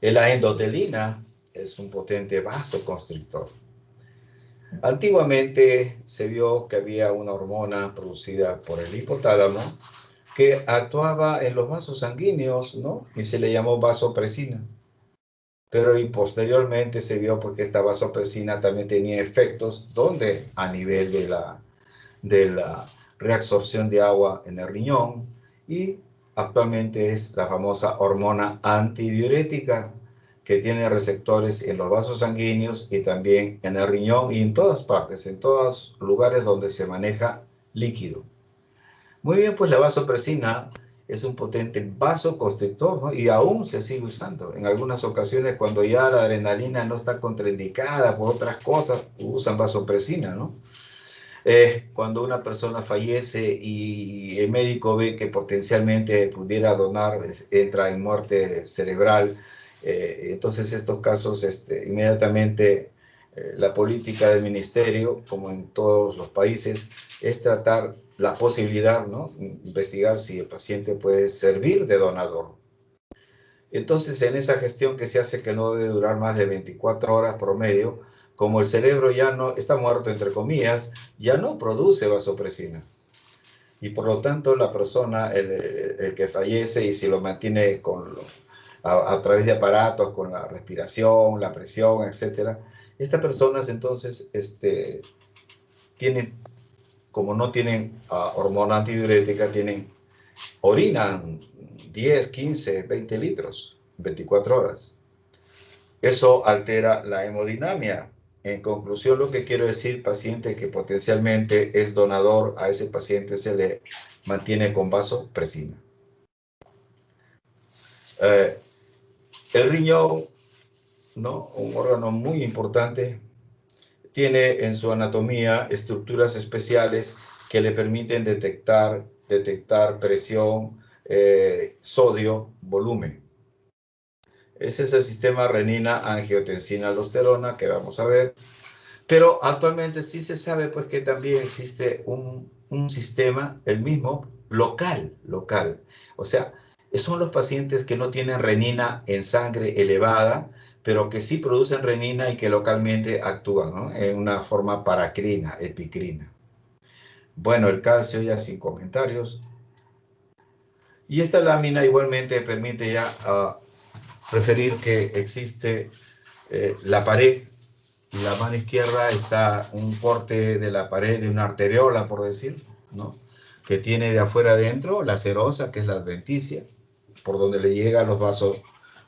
La endotelina es un potente vasoconstrictor. Antiguamente se vio que había una hormona producida por el hipotálamo que actuaba en los vasos sanguíneos, ¿no? Y se le llamó vasopresina. Pero y posteriormente se vio porque esta vasopresina también tenía efectos donde a nivel de la reabsorción de agua en el riñón y actualmente es la famosa hormona antidiurética que tiene receptores en los vasos sanguíneos y también en el riñón y en todas partes, en todos lugares donde se maneja líquido. Muy bien, pues la vasopresina es un potente vasoconstrictor, ¿no? Y aún se sigue usando. En algunas ocasiones, cuando ya la adrenalina no está contraindicada por otras cosas, usan vasopresina, ¿no? Cuando una persona fallece y el médico ve que potencialmente pudiera donar, entra en muerte cerebral, entonces estos casos inmediatamente la política del ministerio, como en todos los países, es tratar la posibilidad, ¿no? Investigar si el paciente puede servir de donador. Entonces, en esa gestión que se hace, que no debe durar más de 24 horas promedio, como el cerebro ya no está muerto, entre comillas, ya no produce vasopresina. Y por lo tanto, la persona, el que fallece y si lo mantiene a través de aparatos, con la respiración, la presión, etc., estas personas entonces tienen, como no tienen hormona antidiurética, orinan 10, 15, 20 litros en 24 horas. Eso altera la hemodinamia. En conclusión, lo que quiero decir, paciente que potencialmente es donador, a ese paciente se le mantiene con vasopresina. El riñón, ¿no? Un órgano muy importante, tiene en su anatomía estructuras especiales que le permiten detectar presión, sodio, volumen. Ese es el sistema renina-angiotensina-aldosterona que vamos a ver. Pero actualmente sí se sabe pues que también existe un sistema, el mismo, local. O sea, son los pacientes que no tienen renina en sangre elevada, pero que sí producen renina y que localmente actúan, ¿no? En una forma paracrina, epicrina. Bueno, el calcio ya sin comentarios. Y esta lámina igualmente permite ya referir que existe la pared. Y la mano izquierda está un corte de la pared de una arteriola, por decir, ¿no? Que tiene de afuera adentro la serosa, que es la adventicia, por donde le llegan los vasos,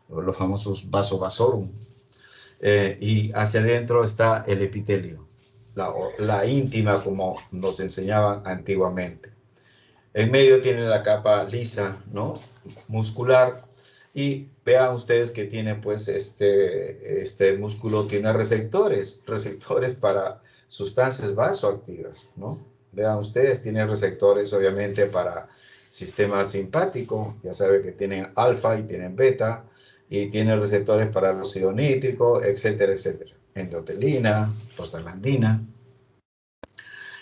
los famosos vasos vasorum. Y hacia adentro está el epitelio, la íntima, como nos enseñaban antiguamente. En medio tiene la capa lisa, ¿no? Muscular. Y vean ustedes que tiene, pues, este músculo tiene receptores para sustancias vasoactivas, ¿no? Vean ustedes, tiene receptores, obviamente, para sistema simpático, ya saben que tienen alfa y tienen beta, y tiene receptores para el óxido nítrico, etcétera, etcétera. Endotelina, prostaglandina.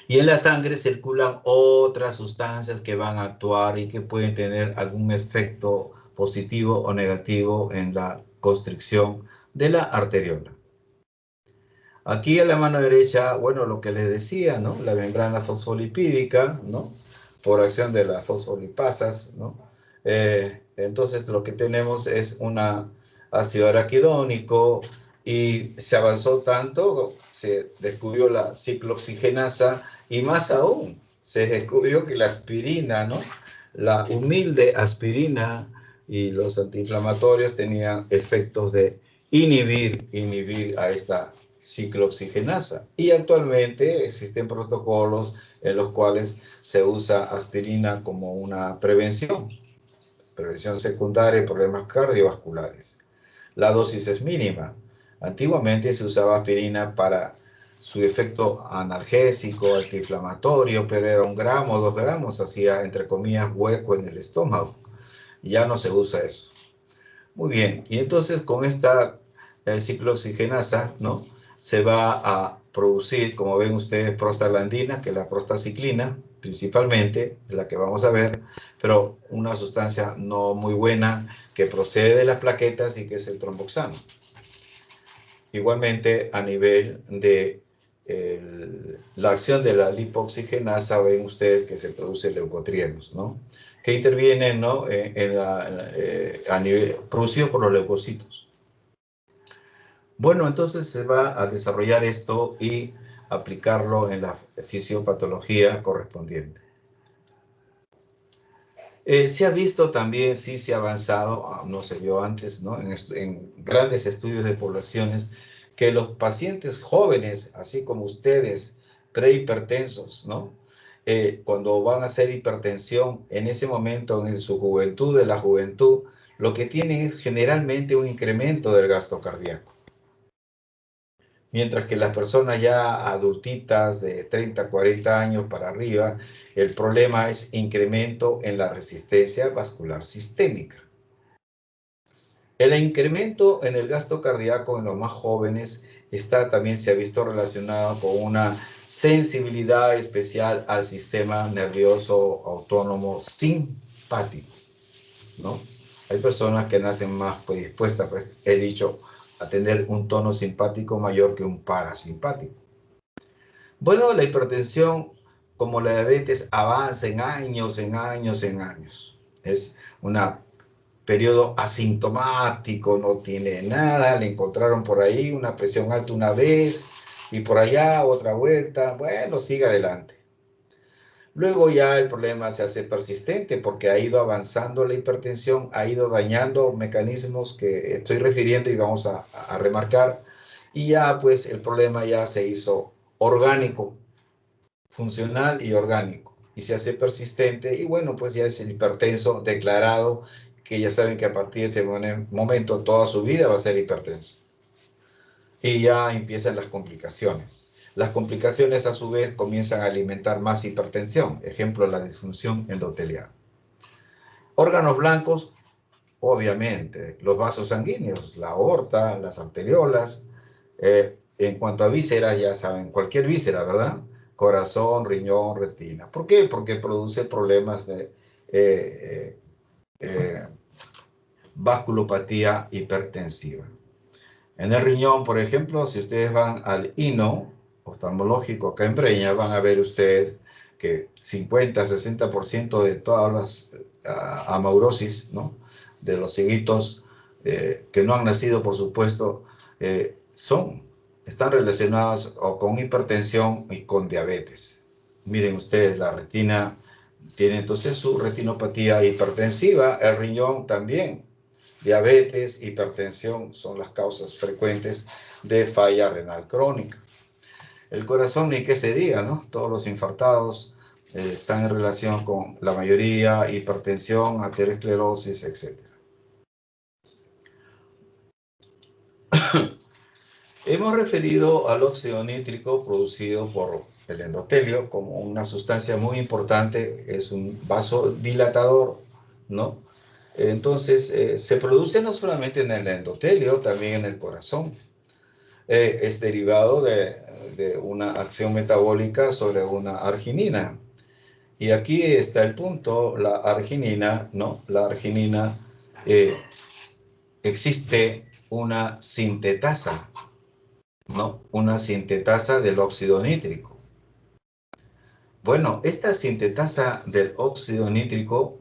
Y en la sangre circulan otras sustancias que van a actuar y que pueden tener algún efecto positivo o negativo en la constricción de la arteriola. Aquí a la mano derecha, bueno, lo que les decía, ¿no? La membrana fosfolipídica, ¿no? Por acción de las fosfolipasas, ¿no? Entonces lo que tenemos es un ácido araquidónico y se avanzó tanto, se descubrió la ciclooxigenasa y más aún, se descubrió que la aspirina, ¿no? La humilde aspirina y los antiinflamatorios tenían efectos de inhibir a esta ciclooxigenasa. Y actualmente existen protocolos en los cuales se usa aspirina como una prevención secundaria de problemas cardiovasculares. La dosis es mínima. Antiguamente se usaba aspirina para su efecto analgésico, antiinflamatorio, pero era 1 gramo o 2 gramos, hacía, entre comillas, hueco en el estómago. Ya no se usa eso. Muy bien, y entonces con esta ciclooxigenasa, ¿no? Se va a producir, como ven ustedes, prostaglandina, que es la prostaciclina, principalmente, la que vamos a ver, pero una sustancia no muy buena que procede de las plaquetas y que es el tromboxano. Igualmente, a nivel de la acción de la lipoxigenasa, ven ustedes que se produce leucotrienos, ¿no? Que intervienen, ¿no? A nivel producido por los leucocitos. Bueno, entonces se va a desarrollar esto y aplicarlo en la fisiopatología correspondiente. Se ha visto también, sí se ha avanzado, no se vio antes, ¿no? En grandes estudios de poblaciones, que los pacientes jóvenes, así como ustedes, prehipertensos, ¿no? Cuando van a hacer hipertensión, en ese momento, en su juventud, de la juventud, lo que tienen es generalmente un incremento del gasto cardíaco. Mientras que las personas ya adultitas de 30, 40 años para arriba, el problema es incremento en la resistencia vascular sistémica. El incremento en el gasto cardíaco en los más jóvenes también se ha visto relacionado con una sensibilidad especial al sistema nervioso autónomo simpático, ¿no? Hay personas que nacen más predispuestas, pues, he dicho, a tener un tono simpático mayor que un parasimpático. Bueno, la hipertensión, como la diabetes, avanza en años, en años, en años. Es un periodo asintomático, no tiene nada, le encontraron por ahí una presión alta una vez y por allá otra vuelta, bueno, sigue adelante. Luego ya el problema se hace persistente porque ha ido avanzando la hipertensión, ha ido dañando mecanismos que estoy refiriendo y vamos a remarcar, y ya pues el problema ya se hizo orgánico, funcional y orgánico, y se hace persistente, y bueno, pues ya es el hipertenso declarado, que ya saben que a partir de ese momento toda su vida va a ser hipertenso. Y ya empiezan las complicaciones. Las complicaciones a su vez comienzan a alimentar más hipertensión, ejemplo la disfunción endotelial. Órganos blancos, obviamente, los vasos sanguíneos, la aorta, las arteriolas. En cuanto a vísceras, ya saben, cualquier víscera, ¿verdad? Corazón, riñón, retina. ¿Por qué? Porque produce problemas de vasculopatía hipertensiva. En el riñón, por ejemplo, si ustedes van al hino oftalmológico acá en Breña, van a ver ustedes que 50-60% de todas las amaurosis, ¿no?, de los cieguitos que no han nacido, por supuesto, están relacionadas con hipertensión y con diabetes. Miren ustedes, la retina tiene entonces su retinopatía hipertensiva, el riñón también. Diabetes, hipertensión son las causas frecuentes de falla renal crónica. El corazón, ni qué se diga, ¿no? Todos los infartados están en relación con la mayoría, hipertensión, aterosclerosis, etc. Hemos referido al óxido nítrico producido por el endotelio como una sustancia muy importante, es un vasodilatador, ¿no? Entonces, se produce no solamente en el endotelio, también en el corazón. Es derivado de una acción metabólica sobre una arginina. Y aquí está el punto, la arginina, ¿no? La arginina, existe una sintetasa, ¿no? Una sintetasa del óxido nítrico. Bueno, esta sintetasa del óxido nítrico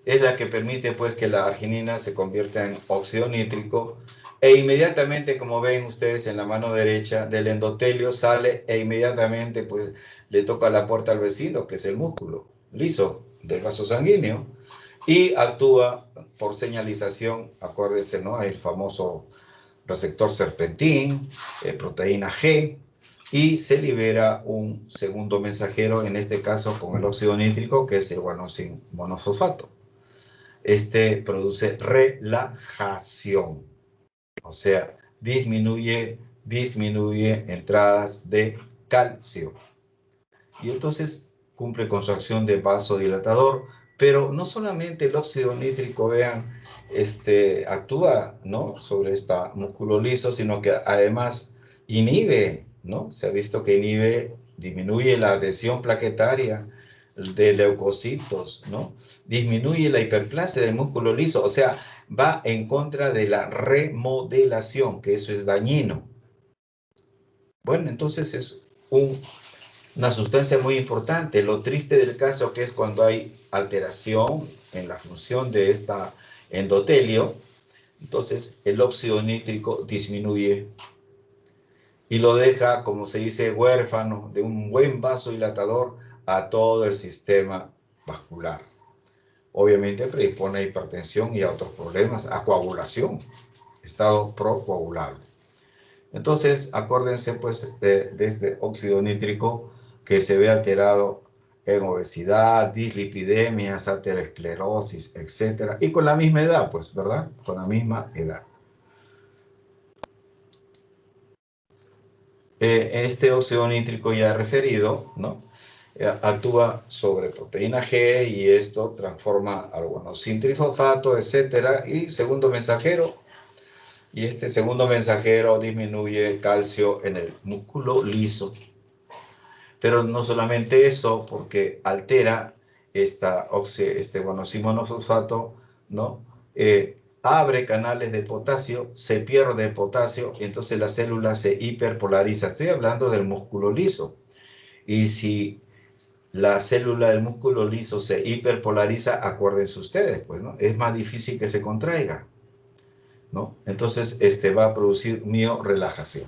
es la que permite pues que la arginina se convierta en óxido nítrico e inmediatamente, como ven ustedes en la mano derecha del endotelio, sale e inmediatamente pues le toca la puerta al vecino, que es el músculo liso del vaso sanguíneo, y actúa por señalización, acuérdense, ¿no? El famoso receptor serpentín, proteína G, y se libera un segundo mensajero, en este caso con el óxido nítrico, que es el guanosin monofosfato. Este produce relajación, o sea, disminuye entradas de calcio. Y entonces cumple con su acción de vasodilatador, pero no solamente el óxido nítrico, vean, actúa, ¿no?, sobre esta músculo liso, sino que además inhibe, ¿no? Se ha visto que disminuye la adhesión plaquetaria de leucocitos, ¿no? Disminuye la hiperplasia del músculo liso, o sea, va en contra de la remodelación, que eso es dañino. Bueno, entonces es una sustancia muy importante. Lo triste del caso que es cuando hay alteración en la función de esta endotelio, entonces el óxido nítrico disminuye. y lo deja, como se dice, huérfano de un buen vasodilatador a todo el sistema vascular. Obviamente predispone a hipertensión y a otros problemas, a coagulación, estado procoagulable. Entonces, acuérdense pues de este óxido nítrico que se ve alterado en obesidad, dislipidemias, aterosclerosis, etc. Y con la misma edad, pues, ¿verdad? Con la misma edad. Este óxido nítrico ya referido, ¿no? Actúa sobre proteína G y esto transforma al guanosin trifosfato, etc. Y segundo mensajero, y este segundo mensajero disminuye calcio en el músculo liso. Pero no solamente eso, porque altera este guanosin monofosfato, ¿no? Abre canales de potasio, se pierde potasio, y entonces la célula se hiperpolariza. Estoy hablando del músculo liso. Y si la célula del músculo liso se hiperpolariza, acuérdense ustedes, pues, ¿no? Es más difícil que se contraiga, ¿no? Entonces, va a producir miorelajación.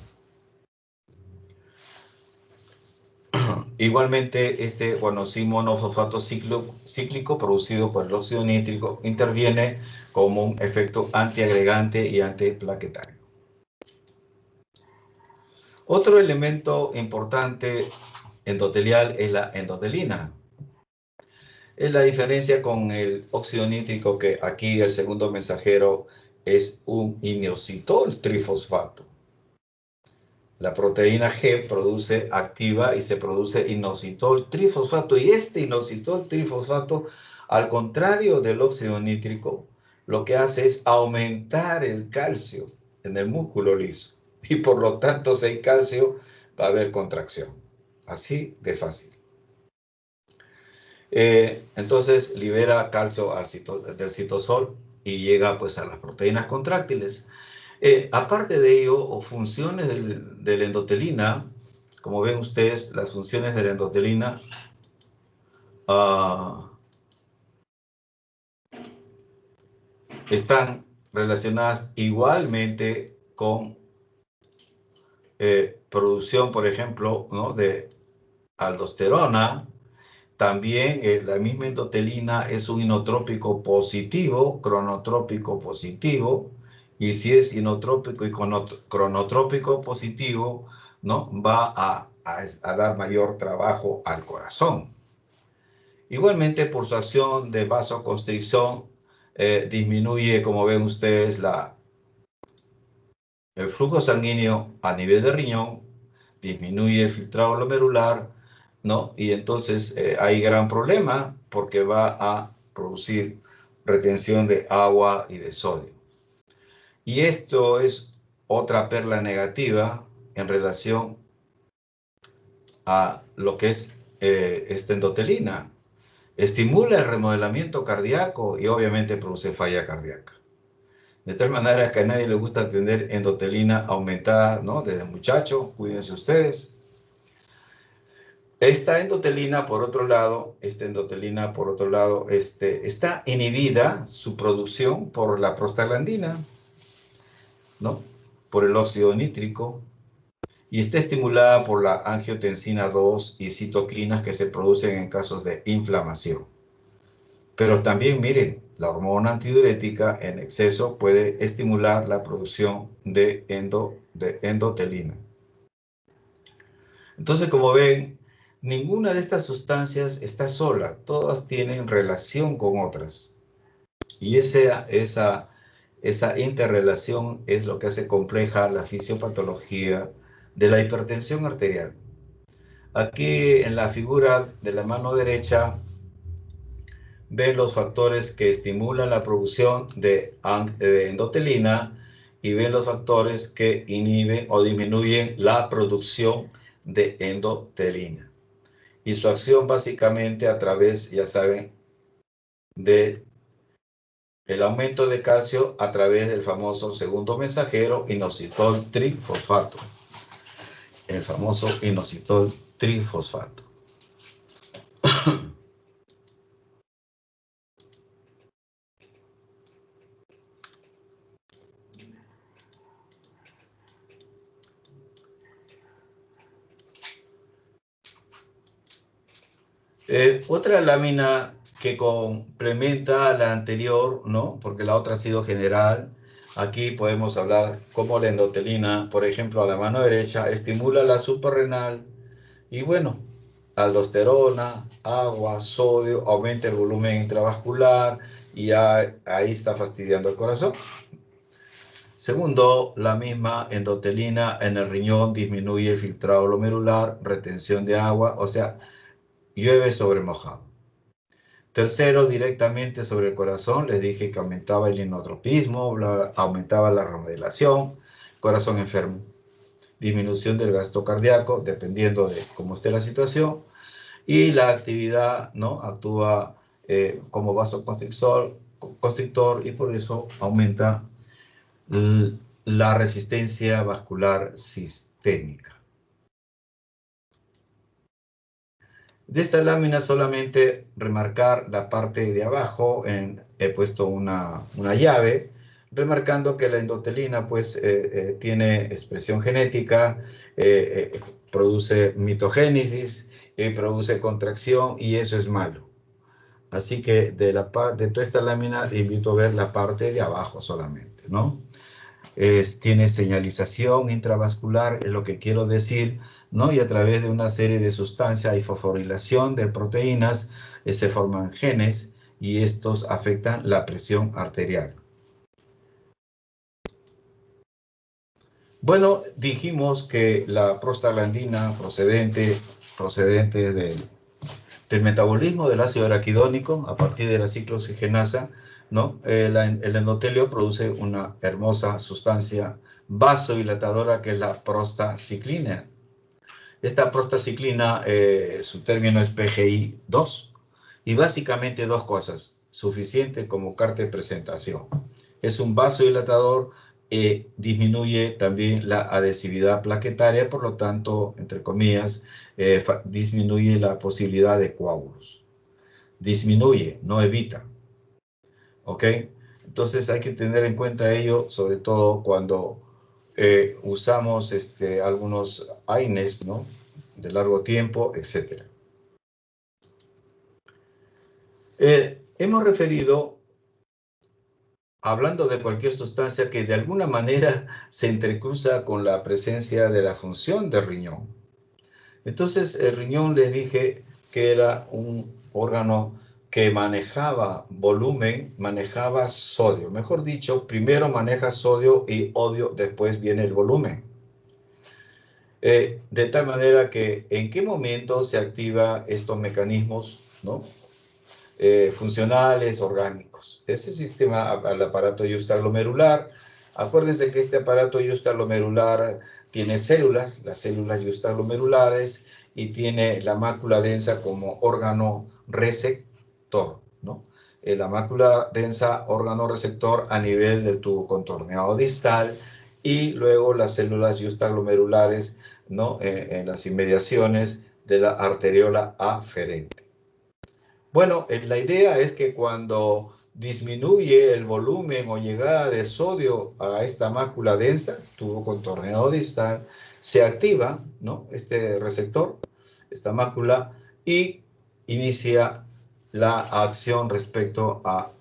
Igualmente, este guanosin monofosfato cíclico producido por el óxido nítrico interviene como un efecto antiagregante y antiplaquetario. Otro elemento importante endotelial es la endotelina. Es la diferencia con el óxido nítrico, que aquí el segundo mensajero es un inositol trifosfato. La proteína G activa y se produce inositol trifosfato, y este inositol trifosfato, al contrario del óxido nítrico, lo que hace es aumentar el calcio en el músculo liso, y por lo tanto, si hay calcio, va a haber contracción. Así de fácil. Entonces libera calcio del citosol y llega pues a las proteínas contráctiles. Aparte de ello, o funciones de la endotelina, como ven ustedes, las funciones de la endotelina están relacionadas igualmente con producción, por ejemplo, ¿no?, de aldosterona. También la misma endotelina es un inotrópico positivo, cronotrópico positivo, y si es inotrópico y cronotrópico positivo, ¿no?, va a dar mayor trabajo al corazón. Igualmente, por su acción de vasoconstricción, disminuye, como ven ustedes, el flujo sanguíneo a nivel de riñón, disminuye el filtrado glomerular, ¿no? Y entonces hay gran problema porque va a producir retención de agua y de sodio. Y esto es otra perla negativa en relación a lo que es esta endotelina. Estimula el remodelamiento cardíaco y obviamente produce falla cardíaca. De tal manera que a nadie le gusta tener endotelina aumentada, ¿no?, desde muchacho. Cuídense ustedes. Esta endotelina, por otro lado, está inhibida su producción por la prostaglandina, ¿no?, por el óxido nítrico, y está estimulada por la angiotensina 2 y citoquinas que se producen en casos de inflamación. Pero también, miren, la hormona antidiurética en exceso puede estimular la producción de endotelina. Entonces, como ven, ninguna de estas sustancias está sola, todas tienen relación con otras. Y esa interrelación es lo que hace compleja la fisiopatología de la hipertensión arterial. Aquí en la figura de la mano derecha ven los factores que estimulan la producción de endotelina, y ven los factores que inhiben o disminuyen la producción de endotelina. Y su acción básicamente a través, ya saben, de el aumento de calcio a través del famoso segundo mensajero inositol trifosfato. El famoso inositol trifosfato. Otra lámina que complementa a la anterior, ¿no? Porque la otra ha sido general. Aquí podemos hablar cómo la endotelina, por ejemplo, a la mano derecha, estimula la suprarrenal y bueno, aldosterona, agua, sodio, aumenta el volumen intravascular y ya ahí está fastidiando el corazón. Segundo, la misma endotelina en el riñón disminuye el filtrado glomerular, retención de agua, o sea, llueve sobre mojado. Tercero, directamente sobre el corazón, les dije que aumentaba el inotropismo, aumentaba la remodelación, corazón enfermo, disminución del gasto cardíaco, dependiendo de cómo esté la situación, y la actividad, ¿no? Actúa como vasoconstrictor y por eso aumenta la resistencia vascular sistémica. De esta lámina solamente remarcar la parte de abajo, he puesto una llave, remarcando que la endotelina pues tiene expresión genética, produce mitogénesis, produce contracción y eso es malo. Así que de toda esta lámina le invito a ver la parte de abajo solamente, ¿no? Tiene señalización intravascular, es lo que quiero decir, ¿no? Y a través de una serie de sustancias hay fosforilación de proteínas, se forman genes y estos afectan la presión arterial. Bueno, dijimos que la prostaglandina procedente del metabolismo del ácido araquidónico a partir de la ciclooxigenasa, ¿no? El endotelio produce una hermosa sustancia vasodilatadora que es la prostaciclina. Esta prostaciclina, su término es PGI-2 y básicamente dos cosas, suficiente como carta de presentación. Es un vasodilatador, disminuye también la adhesividad plaquetaria, por lo tanto, entre comillas, disminuye la posibilidad de coágulos. Disminuye, no evita. ¿Ok? Entonces hay que tener en cuenta ello, sobre todo cuando usamos algunos AINES, ¿no? De largo tiempo, etc. Hemos referido, hablando de cualquier sustancia que de alguna manera se entrecruza con la presencia de la función del riñón. Entonces, el riñón les dije que era un órgano que manejaba volumen, manejaba sodio. Mejor dicho, primero maneja sodio y odio, después viene el volumen. De tal manera que, ¿en qué momento se activan estos mecanismos, ¿no? Funcionales, orgánicos? Ese sistema, al aparato yuxtaglomerular. Acuérdense que este aparato yuxtaglomerular tiene células, las células yuxtaglomerulares, y tiene la mácula densa como órgano receptor, ¿no? La mácula densa, órgano receptor a nivel del tubo contorneado distal, y luego las células yuxtaglomerulares, ¿no? En las inmediaciones de la arteriola aferente. Bueno, la idea es que cuando disminuye el volumen o llegada de sodio a esta mácula densa, tubo contorneado distal, se activa, ¿no? Este receptor, esta mácula, y inicia la acción respecto a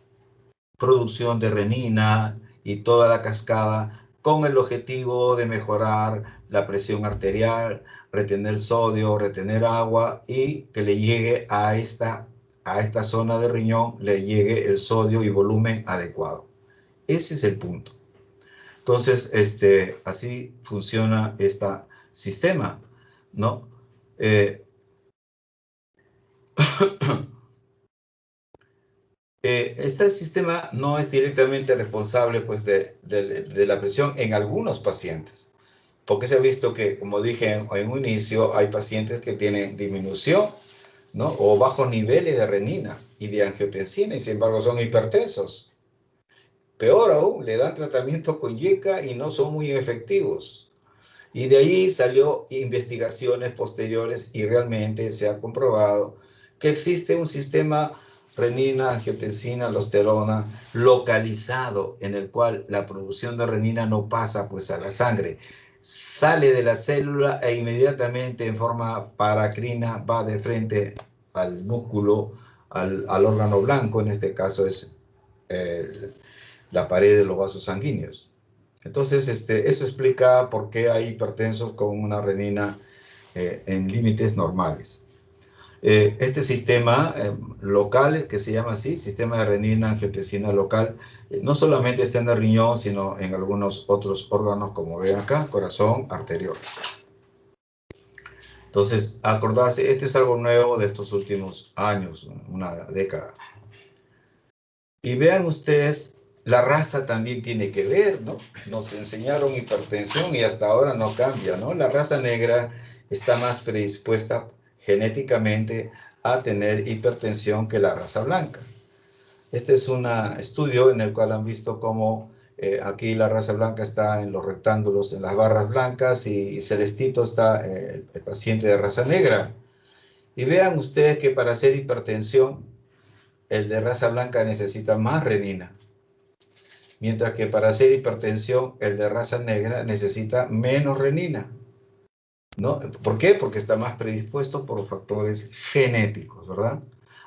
producción de renina y toda la cascada con el objetivo de mejorar la presión arterial, retener sodio, retener agua y que le llegue a esta zona de riñón, le llegue el sodio y volumen adecuado. Ese es el punto. Entonces, así funciona este sistema, ¿no? Este sistema no es directamente responsable pues, de la presión en algunos pacientes, porque se ha visto que, como dije en un inicio, hay pacientes que tienen disminución, ¿no? O bajos niveles de renina y de angiotensina y sin embargo son hipertensos. Peor aún, le dan tratamiento con YECA y no son muy efectivos. Y de ahí salió investigaciones posteriores y realmente se ha comprobado que existe un sistema renina, angiotensina, aldosterona localizado en el cual la producción de renina no pasa pues a la sangre. Sale de la célula e inmediatamente en forma paracrina va de frente al músculo, al órgano blanco, en este caso es la pared de los vasos sanguíneos. Entonces, eso explica por qué hay hipertensos con una renina en límites normales. Este sistema local, que se llama así, sistema de renina-angiotensina local, no solamente está en el riñón, sino en algunos otros órganos, como ven acá, corazón, arteriolas. Entonces, acordarse, esto es algo nuevo de estos últimos años, una década. Y vean ustedes, la raza también tiene que ver, ¿no? Nos enseñaron hipertensión y hasta ahora no cambia, ¿no? La raza negra está más predispuesta genéticamente a tener hipertensión que la raza blanca. Este es un estudio en el cual han visto cómo aquí la raza blanca está en los rectángulos, en las barras blancas, y celestito está el paciente de raza negra. Y vean ustedes que para hacer hipertensión, el de raza blanca necesita más renina, mientras que para hacer hipertensión, el de raza negra necesita menos renina, ¿no? ¿Por qué? Porque está más predispuesto por factores genéticos, ¿verdad?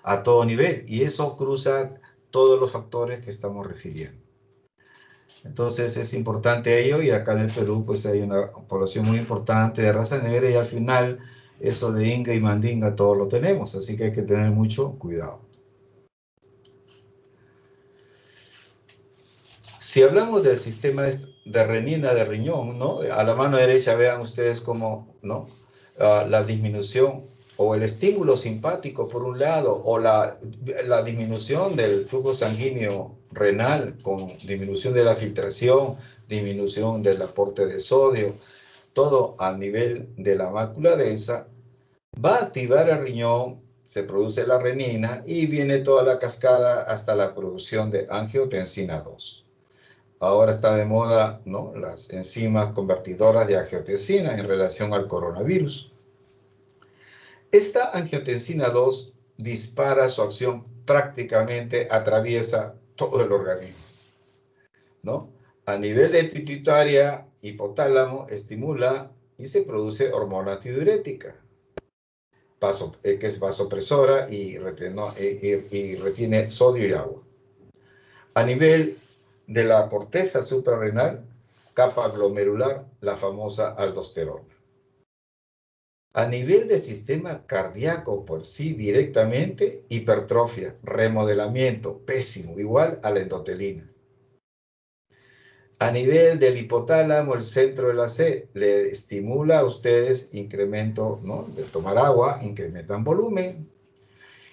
A todo nivel, y eso cruza todos los factores que estamos refiriendo. Entonces es importante ello, y acá en el Perú pues hay una población muy importante de raza negra, y al final eso de Inga y Mandinga todo lo tenemos, así que hay que tener mucho cuidado. Si hablamos del sistema de renina de riñón, ¿no? A la mano derecha vean ustedes cómo, ¿no? La disminución o el estímulo simpático por un lado, o la disminución del flujo sanguíneo renal con disminución de la filtración, disminución del aporte de sodio, todo a nivel de la mácula densa, va a activar el riñón, se produce la renina y viene toda la cascada hasta la producción de angiotensina 2. Ahora está de moda, ¿no?, las enzimas convertidoras de angiotensina en relación al coronavirus. Esta angiotensina 2 dispara su acción, prácticamente atraviesa todo el organismo, ¿no? A nivel de pituitaria, hipotálamo, estimula y se produce hormona antidiurética, que es vasopresora y retiene sodio y agua. A nivel de la corteza suprarrenal, capa glomerular, la famosa aldosterona. A nivel del sistema cardíaco por sí directamente, hipertrofia, remodelamiento, pésimo, igual a la endotelina. A nivel del hipotálamo, el centro de la C, le estimula a ustedes incremento, ¿no?, de tomar agua, incrementan volumen.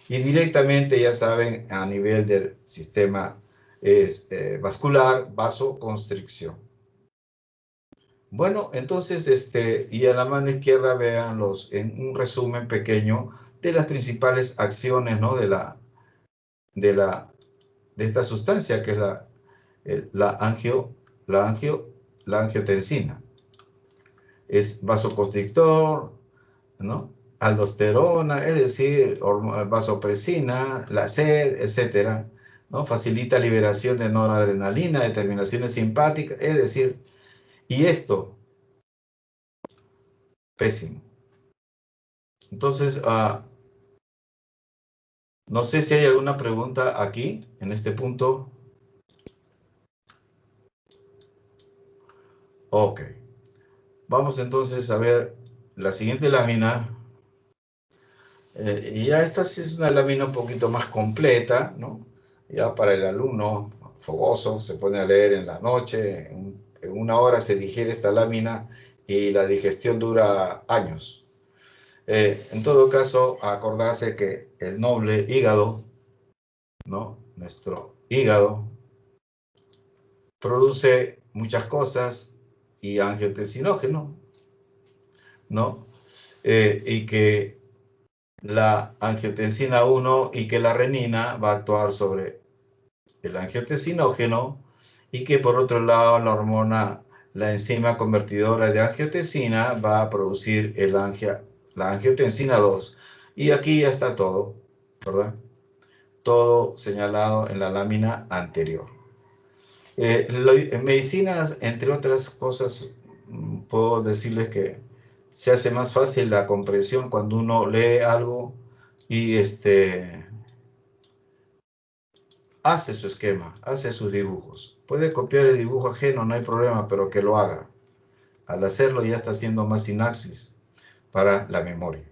Y directamente, ya saben, a nivel del sistema vascular, vasoconstricción. Bueno, entonces, y a la mano izquierda vean en un resumen pequeño de las principales acciones, ¿no?, de esta sustancia que es la angiotensina. Es vasoconstrictor, ¿no?, aldosterona, es decir, vasopresina, la sed, etcétera, ¿no? Facilita liberación de noradrenalina, determinaciones simpáticas, es decir, y esto, pésimo. Entonces, no sé si hay alguna pregunta aquí, en este punto. Ok. Vamos entonces a ver la siguiente lámina. Y ya esta sí es una lámina un poquito más completa, ¿no? Ya para el alumno fogoso, se pone a leer en la noche, en 1 hora se digiere esta lámina y la digestión dura años. En todo caso, acordarse que el noble hígado, ¿no?, nuestro hígado, produce muchas cosas y angiotensinógeno, ¿no? Y que la angiotensina 1 y que la renina va a actuar sobre el angiotensinógeno, y que por otro lado la hormona, la enzima convertidora de angiotensina, va a producir la angiotensina 2. Y aquí ya está todo, ¿verdad? Todo señalado en la lámina anterior. En medicinas, entre otras cosas, puedo decirles que se hace más fácil la comprensión cuando uno lee algo y hace su esquema, hace sus dibujos. Puede copiar el dibujo ajeno, no hay problema, pero que lo haga. Al hacerlo ya está haciendo más sinapsis para la memoria.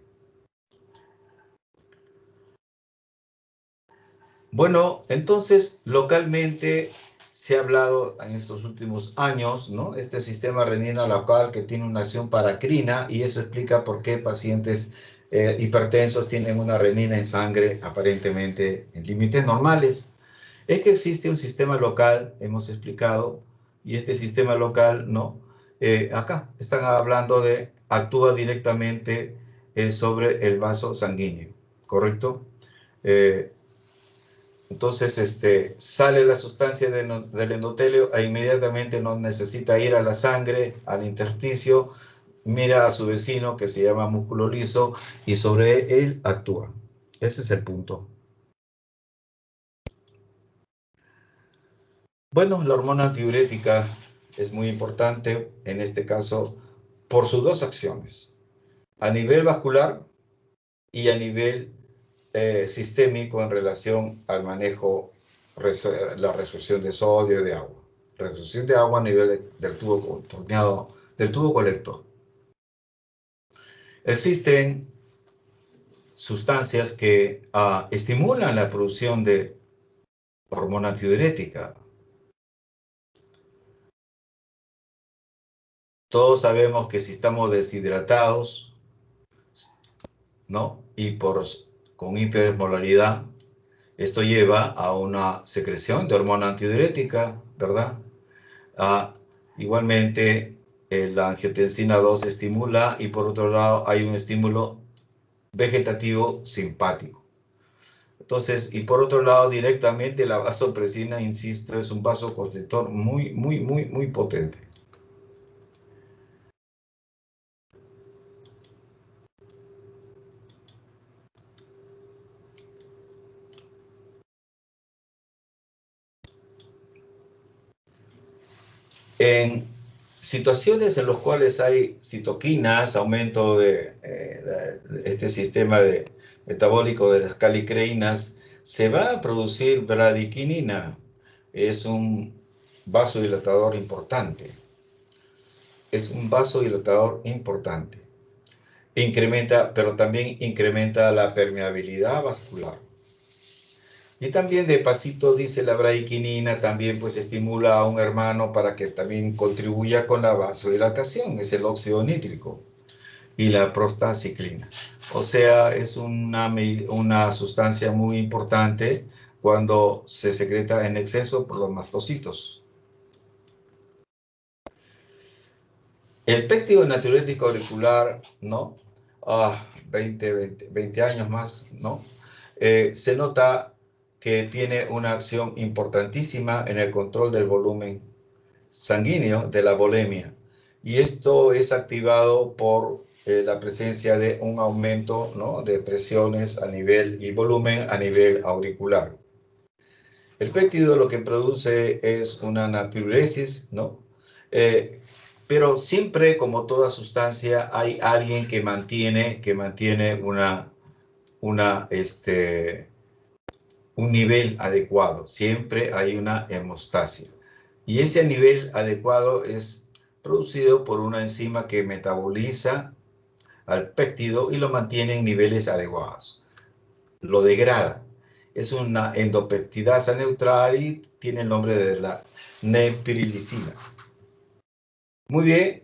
Bueno, entonces localmente se ha hablado en estos últimos años, ¿no? Este sistema renina local que tiene una acción paracrina, y eso explica por qué pacientes hipertensos tienen una renina en sangre aparentemente en límites normales. Es que existe un sistema local, hemos explicado, y este sistema local, ¿no? Acá están hablando de, actúa directamente sobre el vaso sanguíneo, ¿correcto? Entonces, sale la sustancia del endotelio e inmediatamente no necesita ir a la sangre, al intersticio, mira a su vecino que se llama músculo liso y sobre él actúa. Ese es el punto. Bueno, la hormona antidiurética es muy importante en este caso por sus dos acciones, a nivel vascular y a nivel sistémico en relación al manejo, la resorción de sodio y de agua. Resorción de agua a nivel del tubo torneado, del tubo colector. Existen sustancias que estimulan la producción de hormona antidiurética. Todos sabemos que si estamos deshidratados, ¿no? Y con hiperosmolaridad, esto lleva a una secreción de hormona antidiurética, ¿verdad? Igualmente, la angiotensina 2 estimula y por otro lado hay un estímulo vegetativo simpático. Entonces, y por otro lado, directamente la vasopresina, insisto, es un vasoconstrictor muy, muy, muy, muy potente. En situaciones en las cuales hay citoquinas, aumento de este sistema metabólico de las calicreínas, se va a producir bradiquinina. Es un vasodilatador importante. Es un vasodilatador importante. Incrementa, pero también incrementa la permeabilidad vascular. Y también de pasito, dice la bradiquinina, también pues estimula a un hermano para que también contribuya con la vasodilatación, es el óxido nítrico y la prostaciclina. O sea, es una sustancia muy importante cuando se secreta en exceso por los mastocitos. El péptido natriurético auricular, ¿no? 20 años más, ¿no? Se nota que tiene una acción importantísima en el control del volumen sanguíneo, de la volemia. Y esto es activado por la presencia de un aumento, ¿no?, de presiones a nivel y volumen a nivel auricular. El péptido lo que produce es una natriuresis, ¿no? Pero siempre, como toda sustancia, hay alguien que mantiene un nivel adecuado. Siempre hay una hemostasia. Y ese nivel adecuado es producido por una enzima que metaboliza al péptido y lo mantiene en niveles adecuados. Lo degrada. Es una endopeptidasa neutral y tiene el nombre de la neprilicina. Muy bien.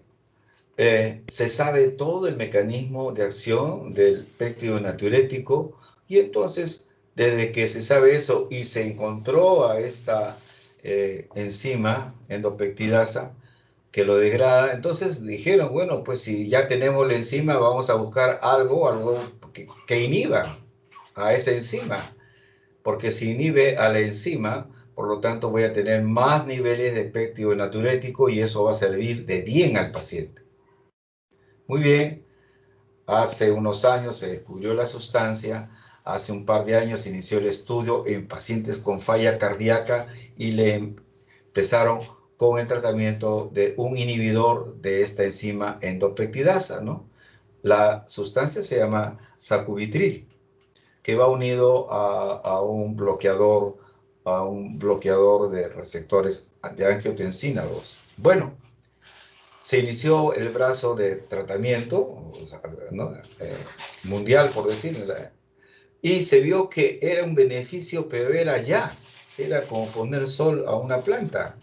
Se sabe todo el mecanismo de acción del péptido natriurético y entonces, desde que se sabe eso y se encontró a esta enzima endopeptidasa que lo degrada, entonces dijeron, bueno, pues si ya tenemos la enzima, vamos a buscar algo que inhiba a esa enzima, porque si inhibe a la enzima, por lo tanto voy a tener más niveles de péptido natriurético y eso va a servir de bien al paciente. Muy bien, hace unos años se descubrió la sustancia, hace un par de años se inició el estudio en pacientes con falla cardíaca y le empezaron con el tratamiento de un inhibidor de esta enzima endopeptidasa, ¿no? La sustancia se llama sacubitril, que va unido a un bloqueador de receptores de angiotensina 2. Bueno, se inició el brazo de tratamiento, ¿no? Mundial, por decirlo, y se vio que era un beneficio, pero era como poner sol a una planta.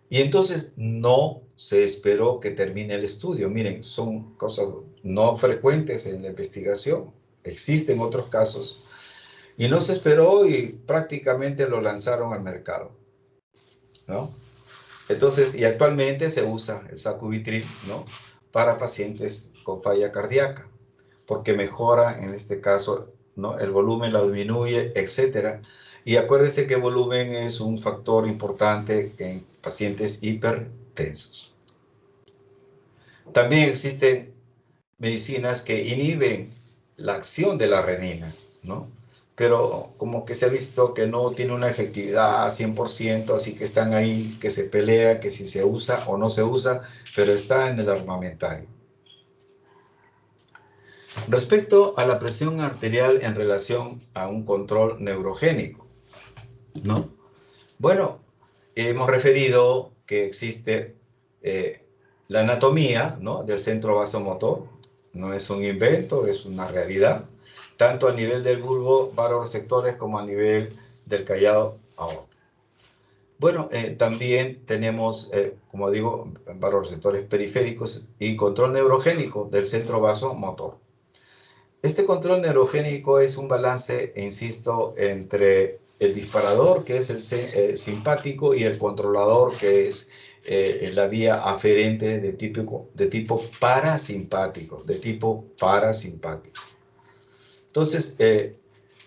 Y entonces no se esperó que termine el estudio. Miren, son cosas no frecuentes en la investigación. Existen otros casos. Y no se esperó y prácticamente lo lanzaron al mercado, ¿no? Entonces, y actualmente se usa el sacubitril, ¿no? Para pacientes con falla cardíaca, porque mejora, en este caso, ¿no? El volumen lo disminuye, etcétera. Y acuérdense que el volumen es un factor importante en pacientes hipertensos. También existen medicinas que inhiben la acción de la renina, ¿no? Pero como que se ha visto que no tiene una efectividad 100%, así que están ahí, que se pelea, que si se usa o no se usa, pero está en el armamentario. Respecto a la presión arterial en relación a un control neurogénico, ¿no? Bueno, hemos referido que existe la anatomía, ¿no? Del centro vasomotor. No es un invento, es una realidad, tanto a nivel del bulbo vasoreceptores como a nivel del callado aórtico. Bueno, también tenemos, como digo, vasoreceptores periféricos y control neurogénico del centro vasomotor. Este control neurogénico es un balance, insisto, entre el disparador, que es el simpático, y el controlador, que es la vía aferente de tipo parasimpático, Entonces,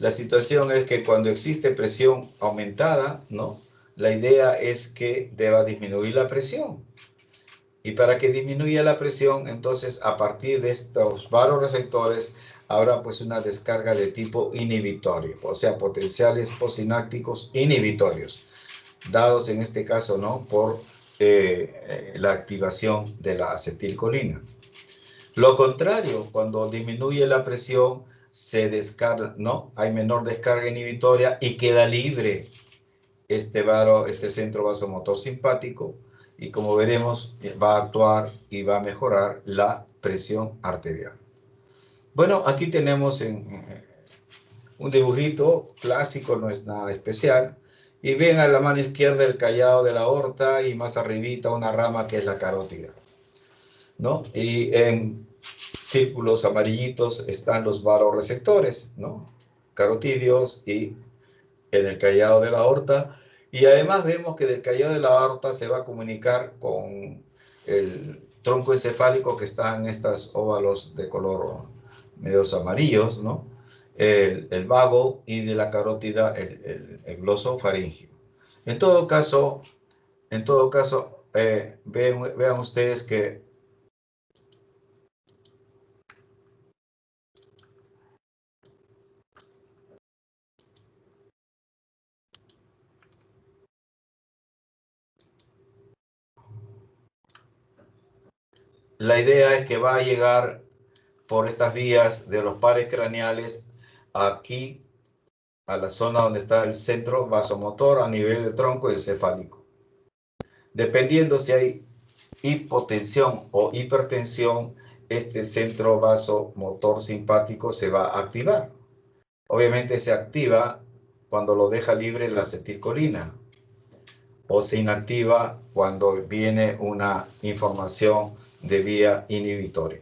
la situación es que cuando existe presión aumentada, ¿no? La idea es que deba disminuir la presión. Y para que disminuya la presión, entonces, a partir de estos vasoreceptores, habrá pues una descarga de tipo inhibitorio, o sea, potenciales postsinápticos inhibitorios, dados en este caso, ¿no? Por la activación de la acetilcolina. Lo contrario, cuando disminuye la presión, se descarga, ¿no? Hay menor descarga inhibitoria y queda libre este centro vasomotor simpático, y como veremos, va a actuar y va a mejorar la presión arterial. Bueno, aquí tenemos un dibujito clásico, no es nada especial. Y ven a la mano izquierda el callado de la aorta y más arribita una rama que es la carótida, ¿no? Y en círculos amarillitos están los vasoreceptores, ¿no? Carotídeos y en el callado de la aorta. Y además vemos que del callado de la aorta se va a comunicar con el tronco encefálico, que está en estos óvalos de color medios amarillos, ¿no? El vago, y de la carótida el glosofaringio. En todo caso, vean ustedes que la idea es que va a llegar por estas vías de los pares craneales aquí a la zona donde está el centro vasomotor a nivel del tronco encefálico. Dependiendo si hay hipotensión o hipertensión, este centro vasomotor simpático se va a activar. Obviamente se activa cuando lo deja libre la acetilcolina, o se inactiva cuando viene una información de vía inhibitoria.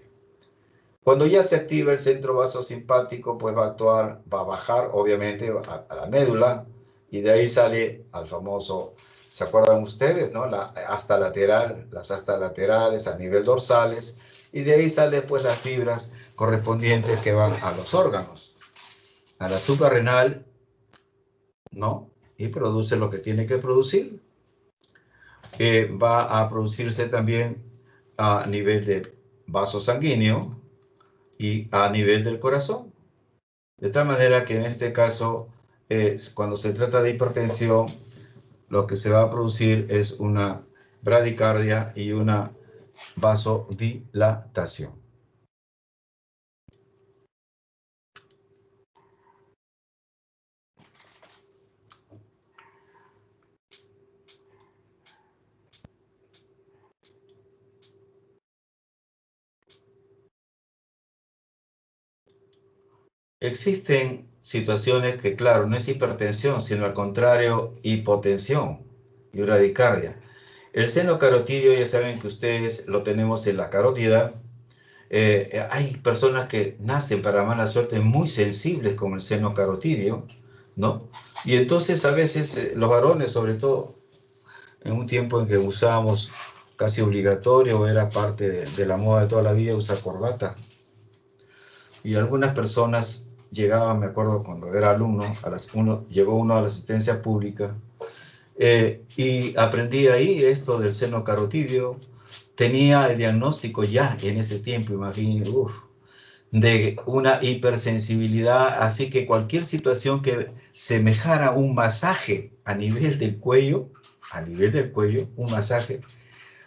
Cuando ya se activa el centro vasosimpático, pues va a actuar, va a bajar obviamente a la médula, y de ahí sale al famoso, ¿se acuerdan ustedes, no? La asta lateral, las astas laterales a nivel dorsales, y de ahí sale pues las fibras correspondientes que van a los órganos, a la suprarrenal, ¿no? Y produce lo que tiene que producir. Va a producirse también a nivel del vaso sanguíneo y a nivel del corazón. De tal manera que en este caso, cuando se trata de hipertensión, lo que se va a producir es una bradicardia y una vasodilatación. existen situaciones que, claro, no es hipertensión, sino al contrario, hipotensión y bradicardia. El seno carotidio, ya saben que ustedes lo tenemos en la carótida. Hay personas que nacen, para mala suerte, muy sensibles con el seno carotidio, ¿no? Y entonces a veces los varones, sobre todo, en un tiempo en que usábamos casi obligatorio, era parte de la moda de toda la vida usar corbata. Y algunas personas llegaban, me acuerdo cuando era alumno, llegó uno a la asistencia pública, y aprendí ahí esto del seno carotidio. Tenía el diagnóstico ya en ese tiempo, imagínense, de una hipersensibilidad, así que cualquier situación que semejara un masaje a nivel del cuello, un masaje,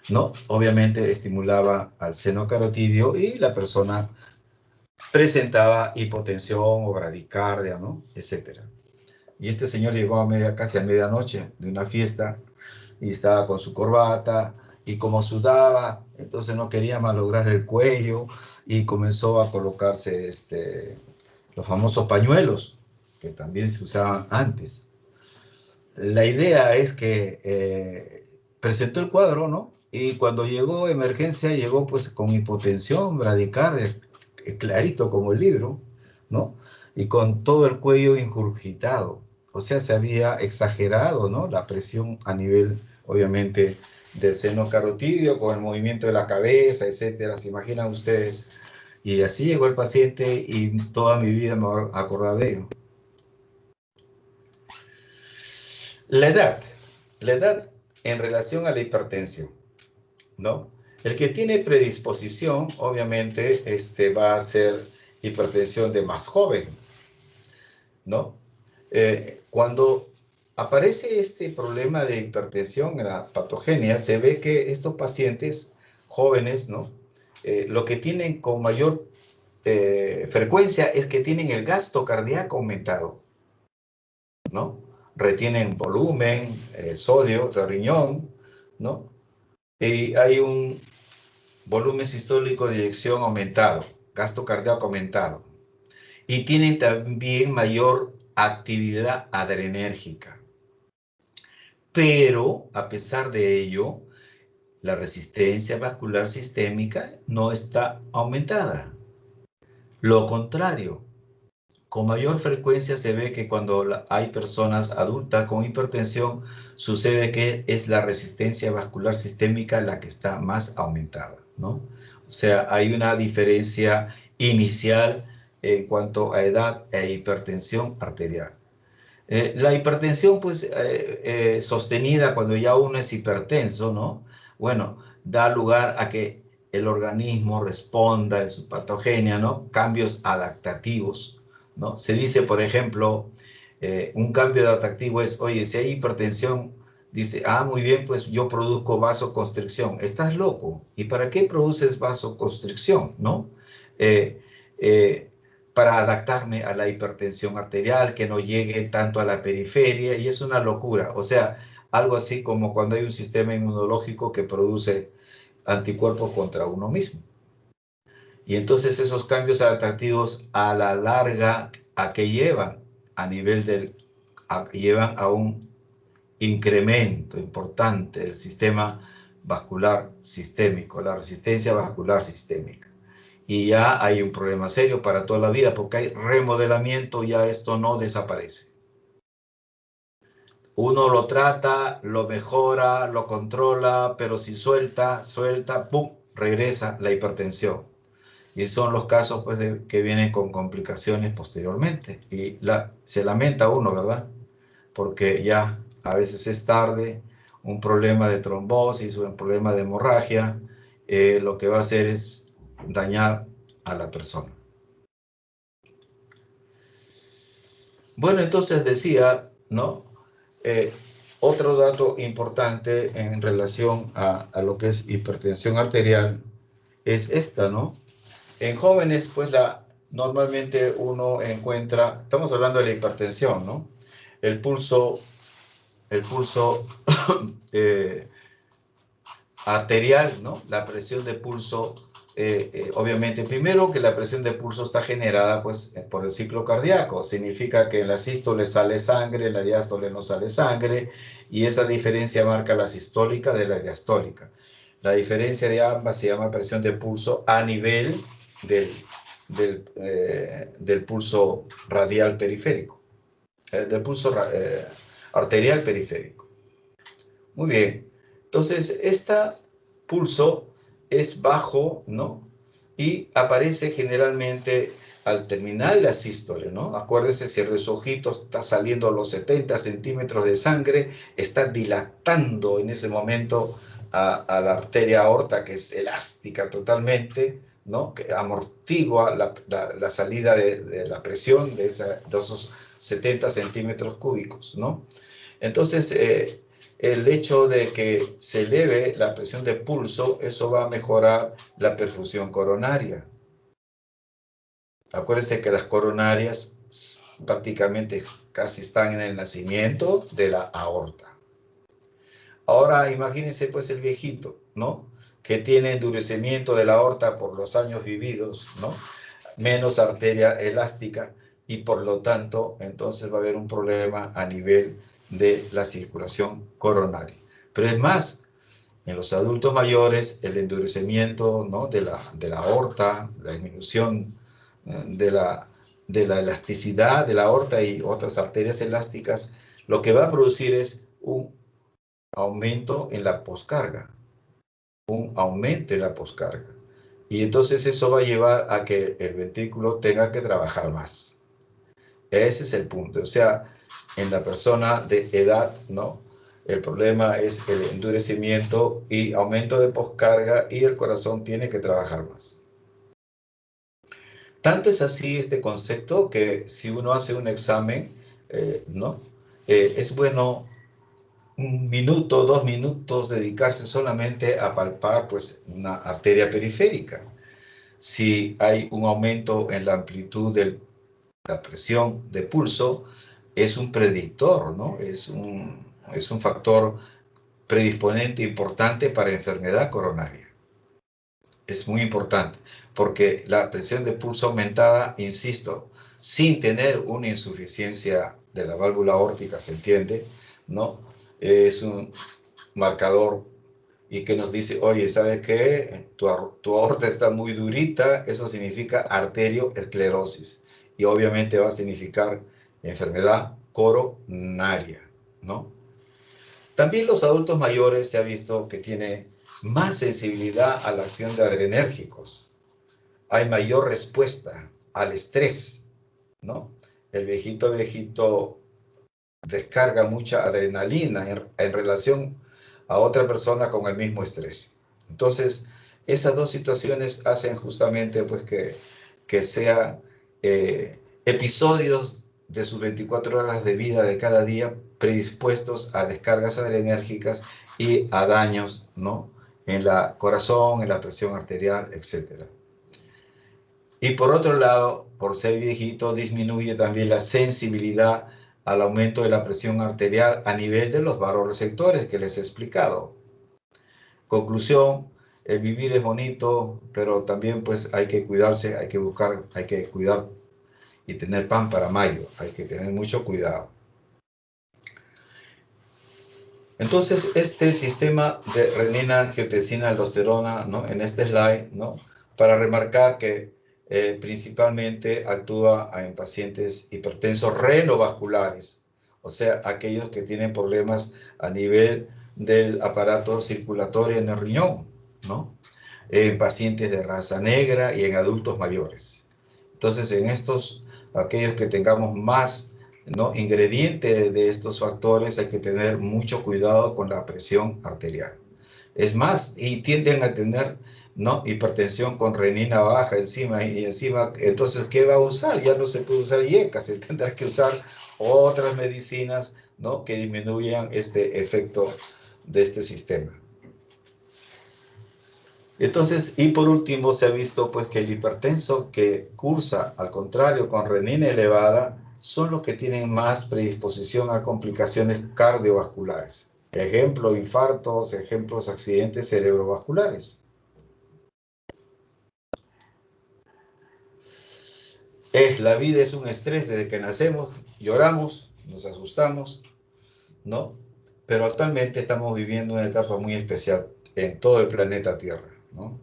¿no? Obviamente estimulaba al seno carotidio y la persona presentaba hipotensión o bradicardia, ¿no? Etcétera. Y este señor llegó casi a medianoche de una fiesta y estaba con su corbata, y como sudaba, entonces no quería malograr el cuello y comenzó a colocarse los famosos pañuelos que también se usaban antes. La idea es que presentó el cuadro, ¿no? Y cuando llegó emergencia, llegó pues con hipotensión, bradicardia, clarito como el libro, ¿no? Y con todo el cuello ingurgitado. O sea, se había exagerado, ¿no? La presión a nivel, obviamente, del seno carotidio, con el movimiento de la cabeza, etcétera. ¿Se imaginan ustedes? Y así llegó el paciente y toda mi vida me voy a acordar de ello. La edad en relación a la hipertensión, ¿no? El que tiene predisposición, obviamente, va a ser hipertensión de más joven, ¿no? Cuando aparece este problema de hipertensión en la patogenia, se ve que estos pacientes jóvenes, ¿no? Lo que tienen con mayor frecuencia es que tienen el gasto cardíaco aumentado, ¿no? Retienen volumen, sodio de riñón, ¿no? Y hay un volumen sistólico de eyección aumentado, gasto cardíaco aumentado. Y tienen también mayor actividad adrenérgica. Pero, a pesar de ello, la resistencia vascular sistémica no está aumentada. Lo contrario, con mayor frecuencia se ve que cuando hay personas adultas con hipertensión, sucede que es la resistencia vascular sistémica la que está más aumentada, ¿no? O sea, hay una diferencia inicial en cuanto a edad e hipertensión arterial. La hipertensión, pues, sostenida cuando ya uno es hipertenso, ¿no? Bueno, da lugar a que el organismo responda en su patogenia, ¿no? Cambios adaptativos, ¿no? Se dice, por ejemplo, un cambio adaptativo es, oye, si hay hipertensión, dice, muy bien, pues yo produzco vasoconstricción. Estás loco. ¿Y para qué produces vasoconstricción, no? Para adaptarme a la hipertensión arterial, que no llegue tanto a la periferia, y es una locura. O sea, algo así como cuando hay un sistema inmunológico que produce anticuerpos contra uno mismo. Y entonces esos cambios adaptativos a la larga, ¿a qué llevan? Llevan a un incremento importante del sistema vascular sistémico, la resistencia vascular sistémica. Y ya hay un problema serio para toda la vida, porque hay remodelamiento, ya esto no desaparece. Uno lo trata, lo mejora, lo controla, pero si suelta, ¡pum!, regresa la hipertensión. Y son los casos, pues, que vienen con complicaciones posteriormente. Y se lamenta uno, ¿verdad? Porque ya a veces es tarde, un problema de trombosis, un problema de hemorragia, lo que va a hacer es dañar a la persona. Bueno, entonces decía, ¿no? Otro dato importante en relación a lo que es hipertensión arterial es esta, ¿no? En jóvenes, pues normalmente uno encuentra, estamos hablando de la hipertensión, ¿no? El pulso arterial, ¿no? La presión de pulso obviamente, primero que la presión de pulso está generada pues, por el ciclo cardíaco. Significa que en la sístole sale sangre, en la diástole no sale sangre, y esa diferencia marca la sistólica de la diastólica. La diferencia de ambas se llama presión de pulso a nivel del pulso radial periférico, del pulso arterial periférico. Muy bien. Entonces, este pulso es bajo, ¿no? Y aparece generalmente al terminar la sístole, ¿no? Acuérdese, si el resojito está saliendo a los 70 centímetros de sangre, está dilatando en ese momento a la arteria aorta, que es elástica totalmente, ¿no? Que amortigua la salida de la presión de esos 70 centímetros cúbicos, ¿no? Entonces, el hecho de que se eleve la presión de pulso, eso va a mejorar la perfusión coronaria. Acuérdense que las coronarias prácticamente casi están en el nacimiento de la aorta. Ahora imagínense pues el viejito, ¿no? Que tiene endurecimiento de la aorta por los años vividos, ¿no? Menos arteria elástica, y por lo tanto entonces va a haber un problema a nivel de la circulación coronaria. Pero es más, en los adultos mayores el endurecimiento, ¿no? de la aorta, la disminución de la elasticidad de la aorta y otras arterias elásticas, lo que va a producir es un aumento en la poscarga, un aumento en la poscarga. Y entonces eso va a llevar a que el ventrículo tenga que trabajar más. Ese es el punto. O sea, en la persona de edad, ¿no? El problema es el endurecimiento y aumento de poscarga, y el corazón tiene que trabajar más. Tanto es así este concepto que si uno hace un examen, ¿no? Es bueno 1 minuto, 2 minutos dedicarse solamente a palpar pues, una arteria periférica. Si hay un aumento en la amplitud de la presión de pulso, es un predictor, ¿no? Es un factor predisponente importante para enfermedad coronaria. Es muy importante, porque la presión de pulso aumentada, insisto, sin tener una insuficiencia de la válvula aórtica, ¿se entiende? ¿No? Es un marcador y que nos dice, oye, ¿sabes qué? Tu aorta está muy durita, eso significa arterioesclerosis, y obviamente va a significar enfermedad coronaria, ¿no? También los adultos mayores se ha visto que tienen más sensibilidad a la acción de adrenérgicos. Hay mayor respuesta al estrés, ¿no? El viejito descarga mucha adrenalina en relación a otra persona con el mismo estrés. Entonces, esas dos situaciones hacen justamente pues, que sean episodios de sus 24 horas de vida de cada día predispuestos a descargas adrenérgicas y a daños, ¿no? En el corazón, en la presión arterial, etc. Y por otro lado, por ser viejito, disminuye también la sensibilidad al aumento de la presión arterial a nivel de los vasoreceptores que les he explicado. Conclusión, el vivir es bonito, pero también pues hay que cuidarse, hay que cuidar y tener pan para mayo, hay que tener mucho cuidado. Entonces, este sistema de renina, angiotensina, aldosterona, ¿no? En este slide, ¿no? Para remarcar que principalmente actúa en pacientes hipertensos renovasculares, o sea, aquellos que tienen problemas a nivel del aparato circulatorio en el riñón, ¿no? En pacientes de raza negra y en adultos mayores. Entonces, en aquellos que tengamos más, ¿no? Ingredientes de estos factores, hay que tener mucho cuidado con la presión arterial. Es más, y tienden a tener, ¿no? Hipertensión con renina baja encima, entonces, ¿qué va a usar? Ya no se puede usar IECA, se tendrá que usar otras medicinas, ¿no? Que disminuyan este efecto de este sistema. Entonces, y por último, se ha visto pues que el hipertenso que cursa, al contrario, con renina elevada, son los que tienen más predisposición a complicaciones cardiovasculares. Ejemplo, infartos, ejemplos, accidentes cerebrovasculares. La vida es un estrés desde que nacemos, lloramos, nos asustamos, ¿no? Pero actualmente estamos viviendo una etapa muy especial en todo el planeta Tierra, ¿no?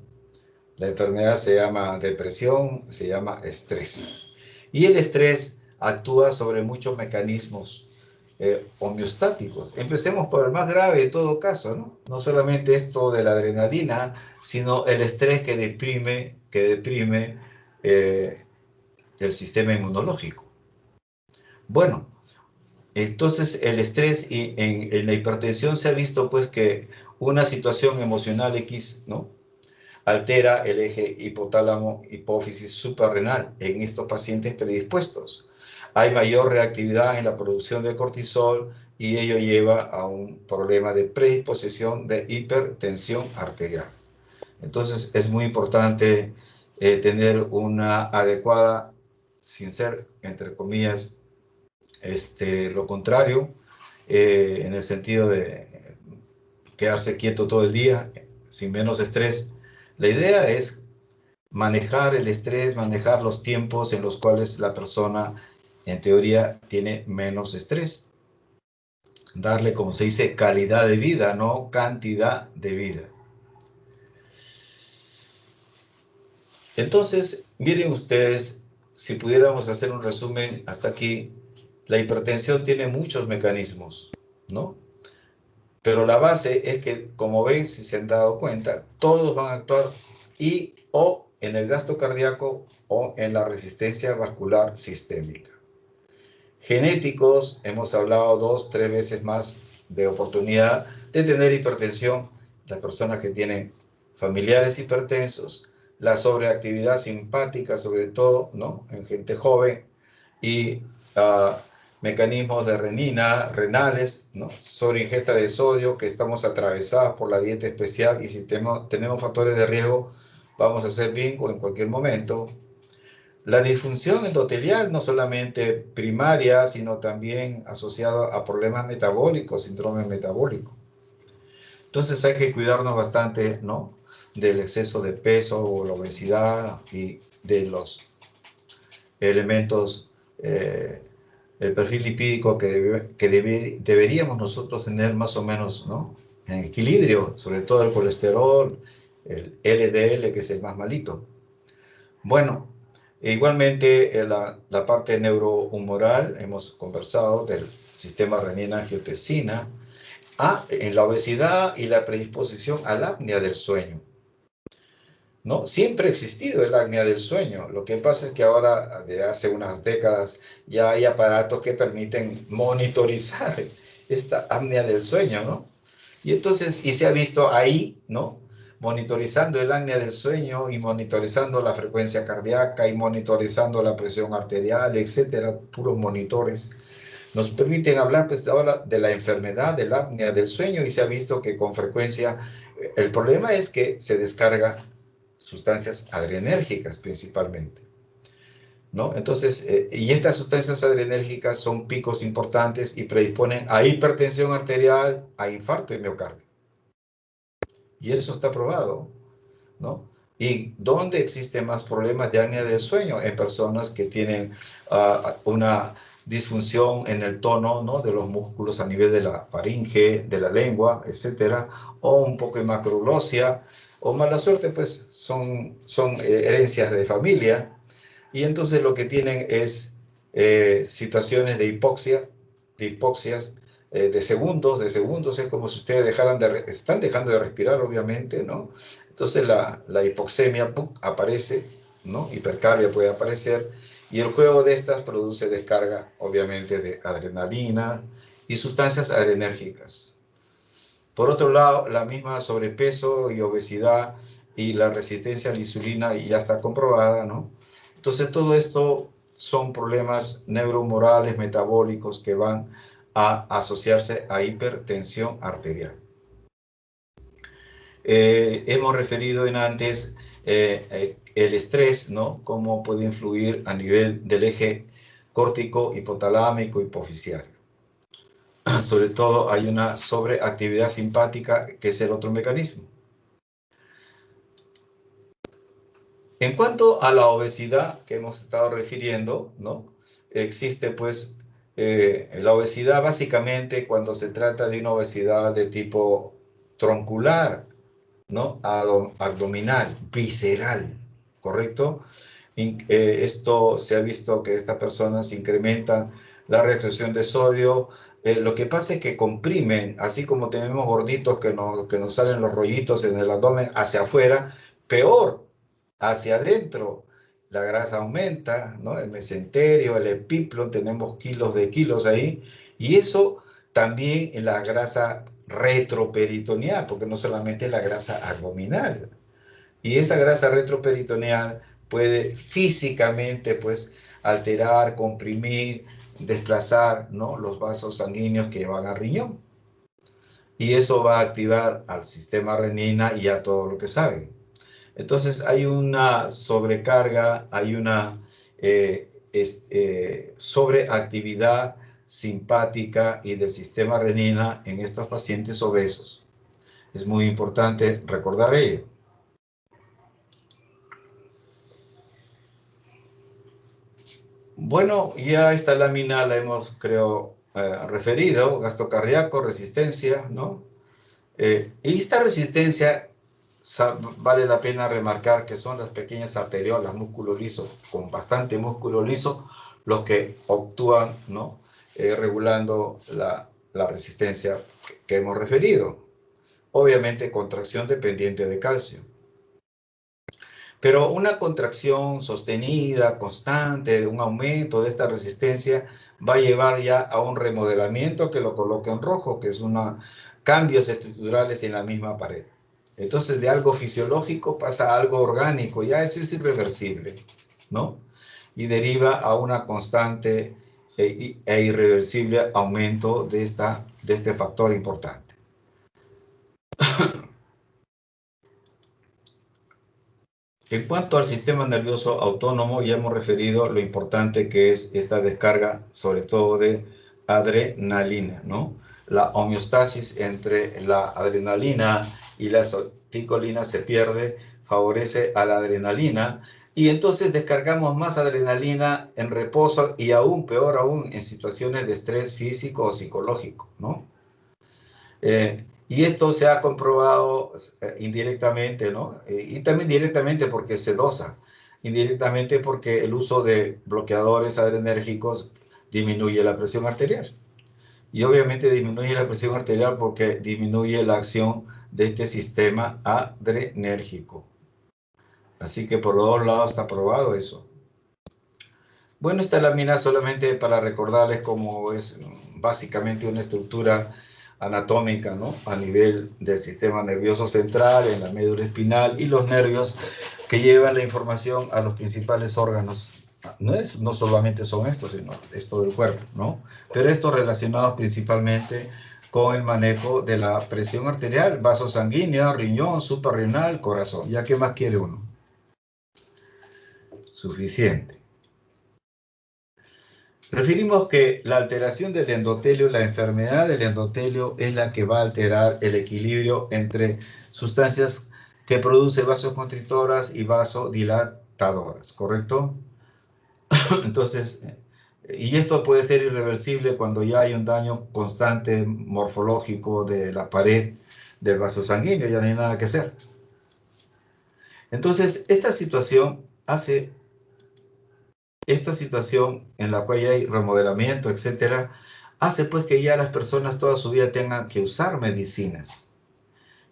La enfermedad se llama depresión, se llama estrés. Y el estrés actúa sobre muchos mecanismos homeostáticos. Empecemos por el más grave de todo caso, ¿no? No solamente esto de la adrenalina, sino el estrés que deprime el sistema inmunológico. Bueno, entonces el estrés y en la hipertensión se ha visto pues que una situación emocional X, ¿no?, altera el eje hipotálamo hipófisis suprarrenal en estos pacientes predispuestos. Hay mayor reactividad en la producción de cortisol y ello lleva a un problema de predisposición de hipertensión arterial. Entonces es muy importante tener una adecuada, sin ser, entre comillas, lo contrario, en el sentido de quedarse quieto todo el día, sin menos estrés. La idea es manejar el estrés, manejar los tiempos en los cuales la persona, en teoría, tiene menos estrés. Darle, como se dice, calidad de vida, no cantidad de vida. Entonces, miren ustedes, si pudiéramos hacer un resumen hasta aquí, la hipertensión tiene muchos mecanismos, ¿no? Pero la base es que, como ven, si se han dado cuenta, todos van a actuar o en el gasto cardíaco o en la resistencia vascular sistémica. Genéticos, hemos hablado 2-3 veces más de oportunidad de tener hipertensión, las personas que tienen familiares hipertensos, la sobreactividad simpática, sobre todo, ¿no?, en gente joven, y mecanismos de renales, ¿no?, sobreingesta de sodio, que estamos atravesados por la dieta especial, y si tenemos factores de riesgo, vamos a hacer bingo en cualquier momento. La disfunción endotelial, no solamente primaria, sino también asociada a problemas metabólicos, síndrome metabólico. Entonces hay que cuidarnos bastante, ¿no?, del exceso de peso o la obesidad y de los elementos, el perfil lipídico que deberíamos nosotros tener más o menos, ¿no?, en equilibrio, sobre todo el colesterol, el LDL, que es el más malito. Bueno, igualmente la parte neurohumoral, hemos conversado del sistema renina-angiotensina, en la obesidad y la predisposición a la apnea del sueño, ¿no? Siempre ha existido el apnea del sueño. Lo que pasa es que ahora, de hace unas décadas, ya hay aparatos que permiten monitorizar esta apnea del sueño, ¿no? Y entonces, y se ha visto ahí, ¿no?, monitorizando el apnea del sueño y monitorizando la frecuencia cardíaca y monitorizando la presión arterial, etcétera, puros monitores. Nos permiten hablar pues ahora de la enfermedad del apnea del sueño, y se ha visto que con frecuencia el problema es que se descargan sustancias adrenérgicas principalmente, ¿no? Entonces, y estas sustancias adrenérgicas son picos importantes y predisponen a hipertensión arterial, a infarto y miocardio. Y eso está probado, ¿no? ¿Y dónde existen más problemas de apnea del sueño? En personas que tienen una disfunción en el tono, ¿no?, de los músculos a nivel de la faringe, de la lengua, etcétera, o un poco de macroglosia, o mala suerte, pues son herencias de familia, y entonces lo que tienen es situaciones de hipoxias, de segundos, es como si ustedes están dejando de respirar, obviamente, ¿no? Entonces la hipoxemia aparece, ¿no? Hipercarbia puede aparecer, y el juego de estas produce descarga, obviamente, de adrenalina y sustancias adrenérgicas. Por otro lado, la misma sobrepeso y obesidad y la resistencia a la insulina ya está comprobada, ¿no? Entonces todo esto son problemas neuromorales, metabólicos, que van a asociarse a hipertensión arterial. Hemos referido en antes el estrés, ¿no?, cómo puede influir a nivel del eje córtico, hipotalámico, hipofisiario. Sobre todo hay una sobreactividad simpática, que es el otro mecanismo. En cuanto a la obesidad que hemos estado refiriendo, ¿no? Existe pues la obesidad básicamente cuando se trata de una obesidad de tipo troncular, ¿no? Abdominal, visceral, ¿correcto? Esto se ha visto que estas personas incrementan la reabsorción de sodio. Lo que pasa es que comprimen, así como tenemos gorditos que nos salen los rollitos en el abdomen hacia afuera, peor hacia adentro. La grasa aumenta, ¿no? El mesenterio, el epíplon, tenemos kilos de kilos ahí. Y eso también en la grasa retroperitoneal, porque no solamente la grasa abdominal. Y esa grasa retroperitoneal puede físicamente, pues, alterar, comprimir, desplazar, ¿no? Los vasos sanguíneos que van al riñón. Y eso va a activar al sistema renina y a todo lo que saben. Entonces hay una sobrecarga, hay una sobreactividad simpática y del sistema renina en estos pacientes obesos. Es muy importante recordar ello. Bueno, ya esta lámina la hemos, creo, referido, gasto cardíaco, resistencia, ¿no? Y esta resistencia vale la pena remarcar que son las pequeñas arteriolas, músculo liso, con bastante músculo liso, los que actúan, ¿no? Regulando la resistencia que hemos referido. Obviamente, contracción dependiente de calcio. Pero una contracción sostenida, constante, un aumento de esta resistencia va a llevar ya a un remodelamiento que lo coloque en rojo, que es cambios estructurales en la misma pared. Entonces, de algo fisiológico pasa a algo orgánico, ya eso es irreversible, ¿no? Y deriva a una constante e irreversible aumento de este factor importante. En cuanto al sistema nervioso autónomo, ya hemos referido lo importante que es esta descarga, sobre todo de adrenalina, ¿no? La homeostasis entre la adrenalina y la acetilcolina se pierde, favorece a la adrenalina, y entonces descargamos más adrenalina en reposo y aún, peor aún, en situaciones de estrés físico o psicológico, ¿no? Y esto se ha comprobado indirectamente, ¿no? Y también directamente porque se dosa, indirectamente porque el uso de bloqueadores adrenérgicos disminuye la presión arterial. Y obviamente disminuye la presión arterial porque disminuye la acción de este sistema adrenérgico. Así que por los dos lados está probado eso. Bueno, esta lámina solamente para recordarles cómo es básicamente una estructura anatómica, ¿no? A nivel del sistema nervioso central, en la médula espinal y los nervios que llevan la información a los principales órganos. No solamente son estos, sino es todo el cuerpo, ¿no? Pero estos relacionados principalmente con el manejo de la presión arterial, vaso sanguíneo, riñón, suprarrenal, corazón. ¿Ya qué más quiere uno? Suficiente. Referimos que la alteración del endotelio, la enfermedad del endotelio es la que va a alterar el equilibrio entre sustancias que producen vasoconstrictoras y vasodilatadoras, ¿correcto? Entonces, y esto puede ser irreversible cuando ya hay un daño constante morfológico de la pared del vaso sanguíneo, ya no hay nada que hacer. Entonces, esta situación en la cual hay remodelamiento, etcétera, hace pues que ya las personas toda su vida tengan que usar medicinas.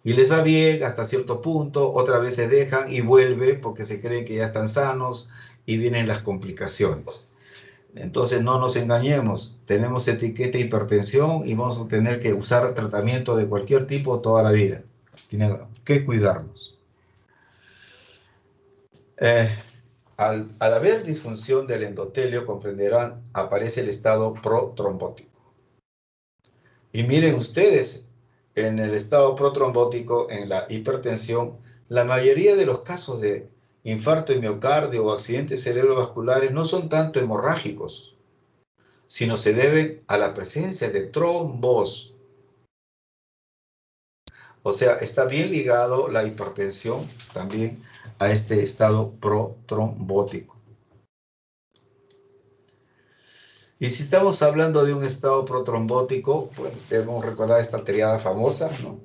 Y les va bien hasta cierto punto, otra vez se dejan y vuelve porque se creen que ya están sanos y vienen las complicaciones. Entonces no nos engañemos, tenemos etiqueta de hipertensión y vamos a tener que usar tratamiento de cualquier tipo toda la vida. Tienen que cuidarnos. Al haber disfunción del endotelio, comprenderán, aparece el estado protrombótico. Y miren ustedes, en el estado protrombótico, en la hipertensión, la mayoría de los casos de infarto de miocardio o accidentes cerebrovasculares no son tanto hemorrágicos, sino se deben a la presencia de trombos. O sea, está bien ligado la hipertensión también a este estado protrombótico. Y si estamos hablando de un estado protrombótico, pues debemos recordar esta triada famosa, ¿no?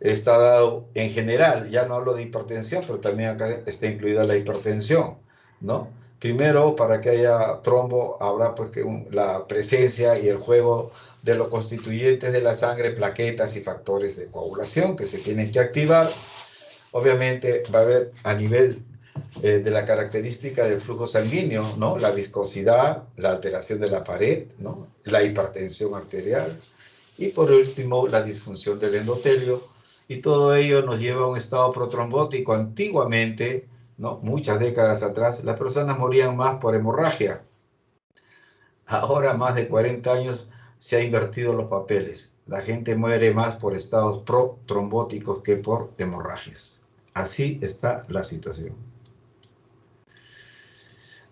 Está dado en general, ya no hablo de hipertensión, pero también acá está incluida la hipertensión, ¿no? Primero, para que haya trombo, habrá pues que la presencia y el juego de los constituyentes de la sangre, plaquetas y factores de coagulación que se tienen que activar. Obviamente va a haber a nivel de la característica del flujo sanguíneo, ¿no? La viscosidad, la alteración de la pared, ¿no? La hipertensión arterial y por último la disfunción del endotelio. Y todo ello nos lleva a un estado protrombótico. Antiguamente, ¿no? Muchas décadas atrás, las personas morían más por hemorragia. Ahora, más de 40 años, se han invertido los papeles. La gente muere más por estados protrombóticos que por hemorragias. Así está la situación.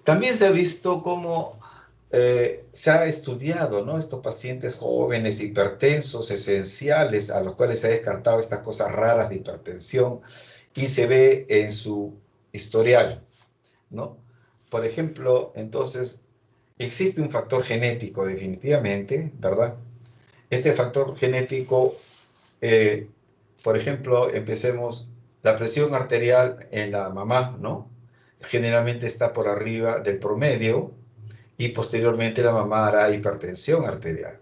También se ha visto cómo se ha estudiado, ¿no? Estos pacientes jóvenes hipertensos esenciales a los cuales se ha descartado estas cosas raras de hipertensión y se ve en su historial, ¿no? Por ejemplo, entonces, existe un factor genético definitivamente, ¿verdad? Este factor genético, por ejemplo, empecemos, la presión arterial en la mamá, ¿no? Generalmente está por arriba del promedio y posteriormente la mamá hará hipertensión arterial.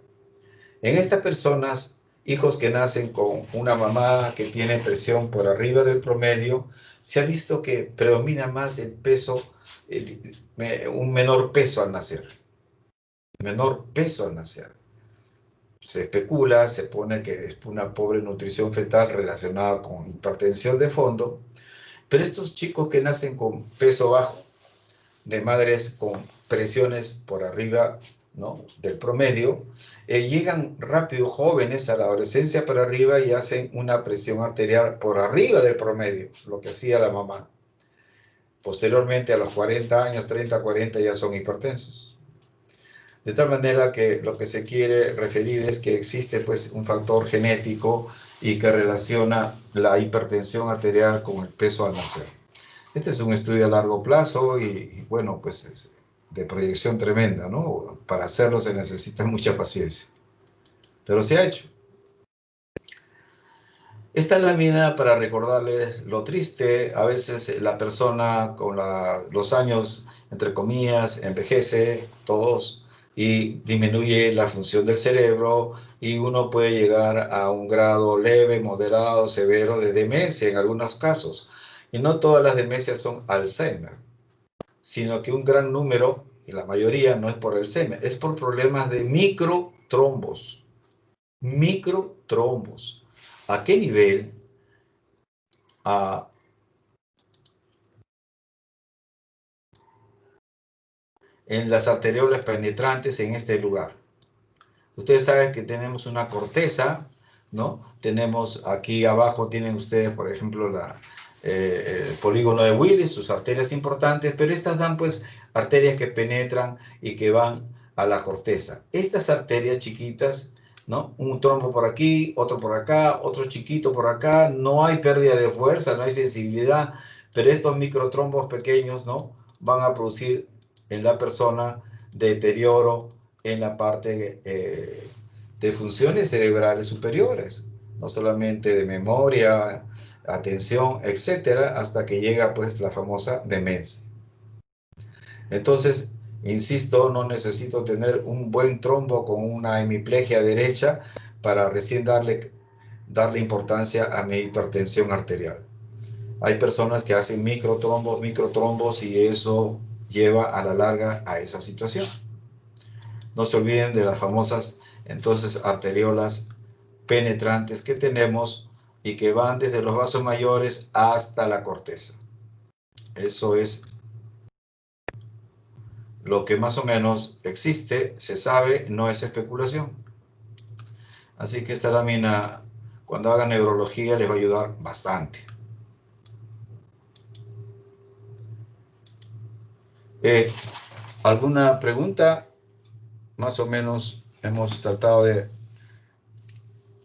En estas personas, hijos que nacen con una mamá que tiene presión por arriba del promedio, se ha visto que predomina más el peso, un menor peso al nacer. Menor peso al nacer. Se especula, se pone que es una pobre nutrición fetal relacionada con hipertensión de fondo, pero estos chicos que nacen con peso bajo, de madres con presiones por arriba, ¿no? Del promedio, llegan rápido jóvenes a la adolescencia para arriba y hacen una presión arterial por arriba del promedio, lo que hacía la mamá. Posteriormente, a los 40 años, 30, 40, ya son hipertensos. De tal manera que lo que se quiere referir es que existe pues un factor genético y que relaciona la hipertensión arterial con el peso al nacer. Este es un estudio a largo plazo y bueno, pues es de proyección tremenda, ¿no? Para hacerlo se necesita mucha paciencia, pero se ha hecho. Esta lámina para recordarles lo triste, a veces la persona con los años, entre comillas, envejece, todos, y disminuye la función del cerebro y uno puede llegar a un grado leve, moderado, severo de demencia en algunos casos. Y no todas las demencias son Alzheimer, sino que un gran número, y la mayoría no es por Alzheimer, es por problemas de microtrombos. Microtrombos. ¿A qué nivel? En las arteriolas penetrantes en este lugar. Ustedes saben que tenemos una corteza, ¿no? Tenemos aquí abajo, tienen ustedes, por ejemplo, el polígono de Willis, sus arterias importantes, pero estas dan pues arterias que penetran y que van a la corteza. Estas arterias chiquitas, ¿no? Un trombo por aquí, otro por acá, otro chiquito por acá, no hay pérdida de fuerza, no hay sensibilidad, pero estos microtrombos pequeños, ¿no? Van a producir en la persona deterioro en la parte de funciones cerebrales superiores, no solamente de memoria, atención, etcétera, hasta que llega pues la famosa demencia. Entonces, insisto, no necesito tener un buen trombo con una hemiplegia derecha para recién darle importancia a mi hipertensión arterial. Hay personas que hacen microtrombos y eso lleva a la larga a esa situación. No se olviden de las famosas, entonces, arteriolas penetrantes que tenemos y que van desde los vasos mayores hasta la corteza. Eso es lo que más o menos existe, se sabe, no es especulación. Así que esta lámina, cuando hagan neurología, les va a ayudar bastante. ¿Alguna pregunta? Más o menos hemos tratado de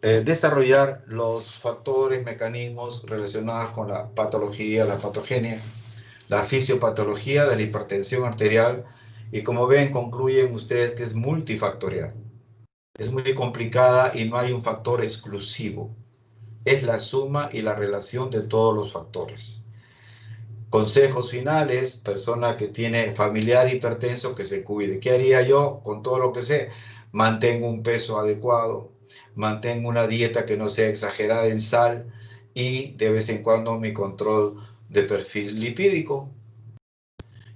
desarrollar los factores, mecanismos relacionados con la patología, la patogenia, la fisiopatología de la hipertensión arterial, y como ven, concluyen ustedes que es multifactorial. Es muy complicada y no hay un factor exclusivo. Es la suma y la relación de todos los factores. Consejos finales: persona que tiene familiar hipertenso, que se cuide. ¿Qué haría yo con todo lo que sé? Mantengo un peso adecuado, mantengo una dieta que no sea exagerada en sal y de vez en cuando mi control de perfil lipídico.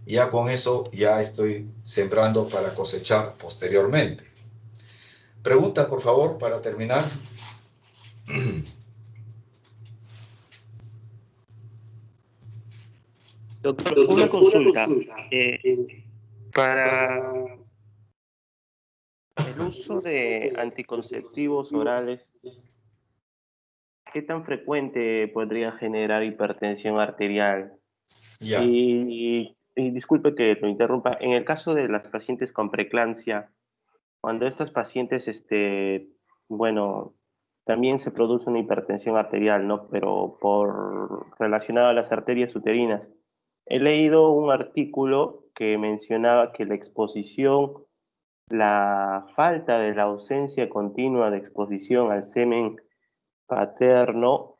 Ya con eso ya estoy sembrando para cosechar posteriormente. Preguntas, por favor, para terminar. Doctor, una consulta. Para el uso de anticonceptivos orales, ¿qué tan frecuente podría generar hipertensión arterial? Ya. Y disculpe que lo interrumpa, en el caso de las pacientes con preeclampsia, cuando estas pacientes, bueno, también se produce una hipertensión arterial, ¿no? Pero relacionada a las arterias uterinas. He leído un artículo que mencionaba que la exposición, la falta de la ausencia continua de exposición al semen paterno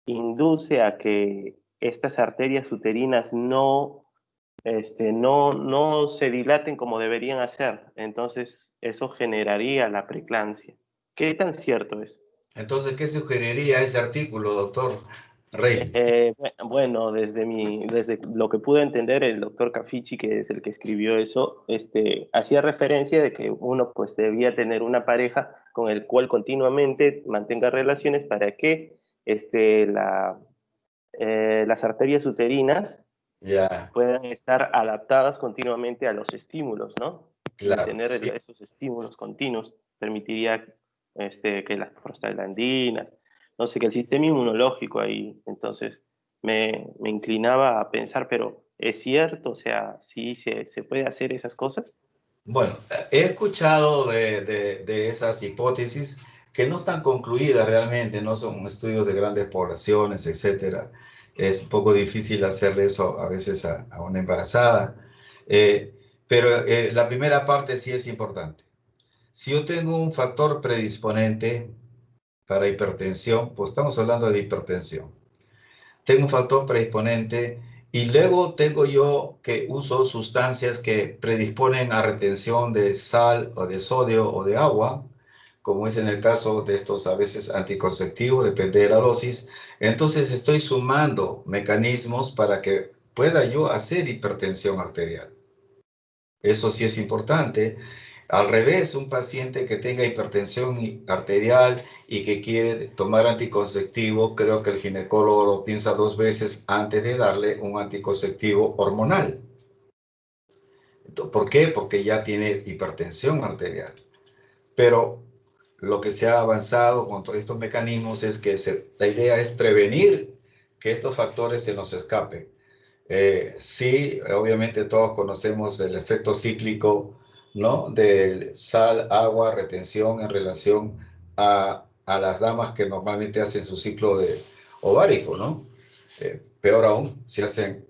induce a que estas arterias uterinas no se dilaten como deberían hacer. Entonces, eso generaría la preeclampsia. ¿Qué tan cierto es? Entonces, ¿qué sugeriría ese artículo, doctor Rey? Bueno, desde lo que pude entender, el doctor Cafici, que es el que escribió eso, hacía referencia de que uno pues debía tener una pareja con el cual continuamente mantenga relaciones para que las arterias uterinas puedan estar adaptadas continuamente a los estímulos, ¿no? Claro, y tener sí. esos estímulos continuos permitiría que las prostaglandinas, no sé, que el sistema inmunológico ahí, entonces me inclinaba a pensar, pero ¿es cierto? O sea, ¿sí se puede hacer esas cosas? Bueno, he escuchado de esas hipótesis que no están concluidas realmente, no son estudios de grandes poblaciones, etcétera. Es un poco difícil hacerle eso a veces a una embarazada. Pero la primera parte sí es importante. Si yo tengo un factor predisponente para hipertensión, pues estamos hablando de hipertensión. Tengo un factor predisponente y luego tengo yo que uso sustancias que predisponen a retención de sal o de sodio o de agua, como es en el caso de estos a veces anticonceptivos, depende de la dosis. Entonces estoy sumando mecanismos para que pueda yo hacer hipertensión arterial. Eso sí es importante. Al revés, un paciente que tenga hipertensión arterial y que quiere tomar anticonceptivo, creo que el ginecólogo lo piensa 2 veces antes de darle un anticonceptivo hormonal. ¿Por qué? Porque ya tiene hipertensión arterial. Pero lo que se ha avanzado con todos estos mecanismos es que la idea es prevenir que estos factores se nos escapen. Sí, obviamente todos conocemos el efecto cíclico, ¿no? De sal, agua, retención en relación a las damas que normalmente hacen su ciclo de ovárico, ¿no? Peor aún, si hacen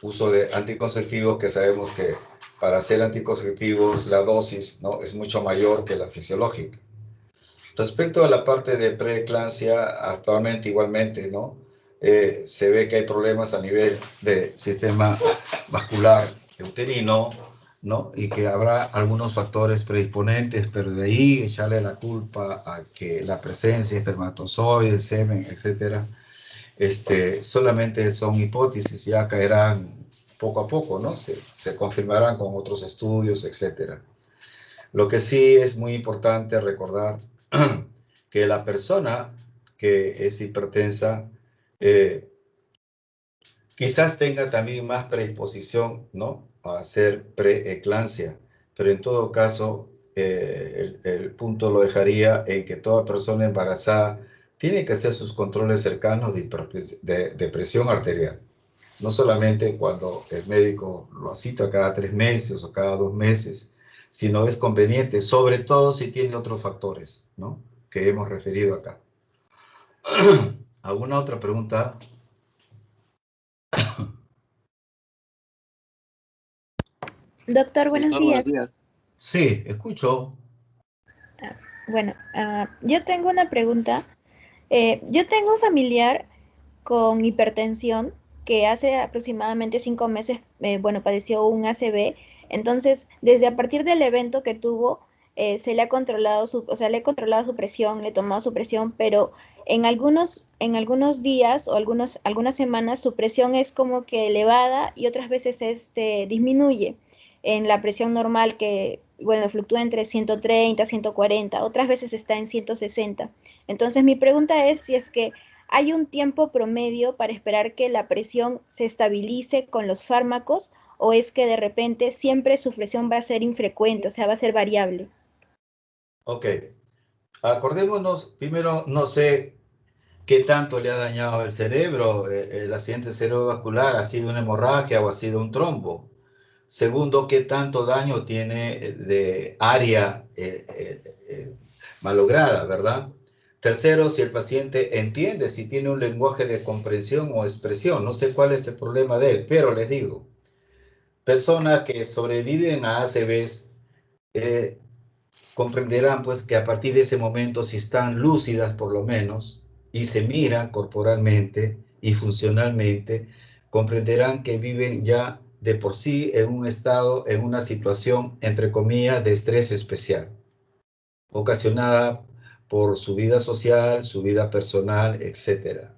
uso de anticonceptivos, que sabemos que para hacer anticonceptivos la dosis, ¿no?, es mucho mayor que la fisiológica. Respecto a la parte de preeclampsia, actualmente igualmente, ¿no? Se ve que hay problemas a nivel del sistema vascular uterino, ¿no? Y que habrá algunos factores predisponentes, pero de ahí echarle la culpa a que la presencia de espermatozoides, semen, etcétera, solamente son hipótesis, ya caerán poco a poco, ¿no? Se confirmarán con otros estudios, etcétera. Lo que sí es muy importante recordar que la persona que es hipertensa quizás tenga también más predisposición, ¿no?, a hacer preeclampsia, pero en todo caso el punto lo dejaría en que toda persona embarazada tiene que hacer sus controles cercanos de presión arterial. No solamente cuando el médico lo cita cada 3 meses o cada 2 meses, sino es conveniente, sobre todo si tiene otros factores, ¿no? que hemos referido acá. ¿Alguna otra pregunta? Doctor, buenos días. Sí, escucho. Bueno, yo tengo una pregunta. Yo tengo un familiar con hipertensión que hace aproximadamente 5 meses, bueno, padeció un ACV. Entonces, desde a partir del evento que tuvo, se le ha controlado o sea, le he controlado su presión, le he tomado su presión, pero en algunos días o algunas semanas su presión es como que elevada y otras veces disminuye en la presión normal que, bueno, fluctúa entre 130, 140, otras veces está en 160. Entonces, mi pregunta es si es que ¿hay un tiempo promedio para esperar que la presión se estabilice con los fármacos o es que de repente siempre su presión va a ser infrecuente, o sea, va a ser variable? Ok. Acordémonos, primero, no sé qué tanto le ha dañado el cerebro. El accidente cerebrovascular ha sido una hemorragia o ha sido un trombo. Segundo, qué tanto daño tiene de área malograda, ¿verdad? Tercero, si el paciente entiende, si tiene un lenguaje de comprensión o expresión. No sé cuál es el problema de él, pero les digo, personas que sobreviven a ACVs comprenderán pues que a partir de ese momento, si están lúcidas por lo menos, y se miran corporalmente y funcionalmente, comprenderán que viven ya de por sí en un estado, en una situación, entre comillas, de estrés especial, ocasionada por su vida social, su vida personal, etc.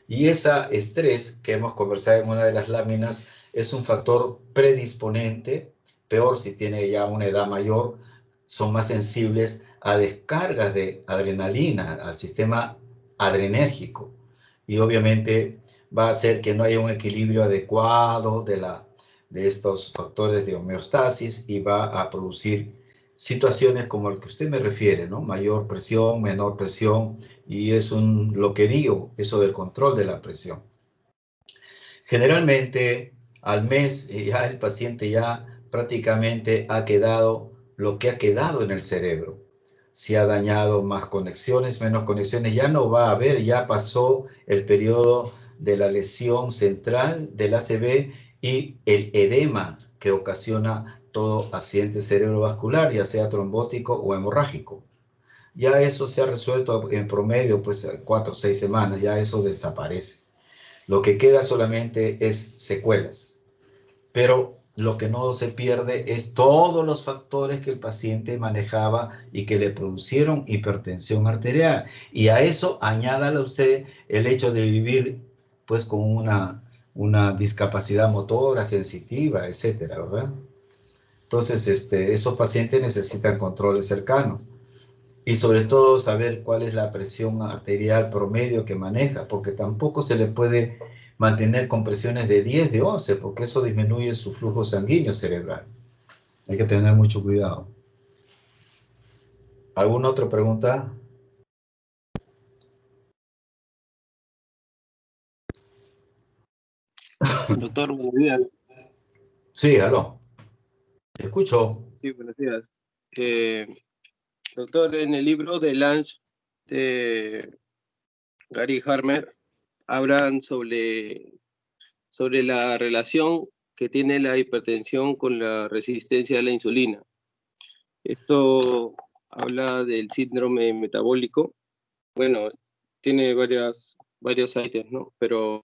Y ese estrés que hemos conversado en una de las láminas es un factor predisponente, peor si tiene ya una edad mayor, son más sensibles a descargas de adrenalina, al sistema adrenérgico. Y obviamente va a hacer que no haya un equilibrio adecuado de estos factores de homeostasis y va a producir situaciones como el que usted me refiere, ¿no? Mayor presión, menor presión, y es un loquerío eso del control de la presión. Generalmente al mes ya el paciente ya prácticamente ha quedado lo que ha quedado en el cerebro. Si ha dañado más conexiones, menos conexiones, ya no va a haber, ya pasó el periodo de la lesión central del ACV y el edema que ocasiona todo accidente cerebrovascular, ya sea trombótico o hemorrágico. Ya eso se ha resuelto en promedio, pues 4 o 6 semanas, ya eso desaparece. Lo que queda solamente es secuelas, pero lo que no se pierde es todos los factores que el paciente manejaba y que le producieron hipertensión arterial. Y a eso añádale usted el hecho de vivir pues con una discapacidad motora, sensitiva, etcétera, ¿verdad? Entonces, esos pacientes necesitan controles cercanos. Y sobre todo saber cuál es la presión arterial promedio que maneja, porque tampoco se le puede mantener con presiones de 10, de 11, porque eso disminuye su flujo sanguíneo cerebral. Hay que tener mucho cuidado. ¿Alguna otra pregunta? Doctor, buenos días. Sí, aló. Escucho. Sí, buenos días. Doctor, en el libro de Lange de Gary Harmer hablan sobre la relación que tiene la hipertensión con la resistencia a la insulina. Esto habla del síndrome metabólico. Bueno, tiene varios ítems, ¿no? Pero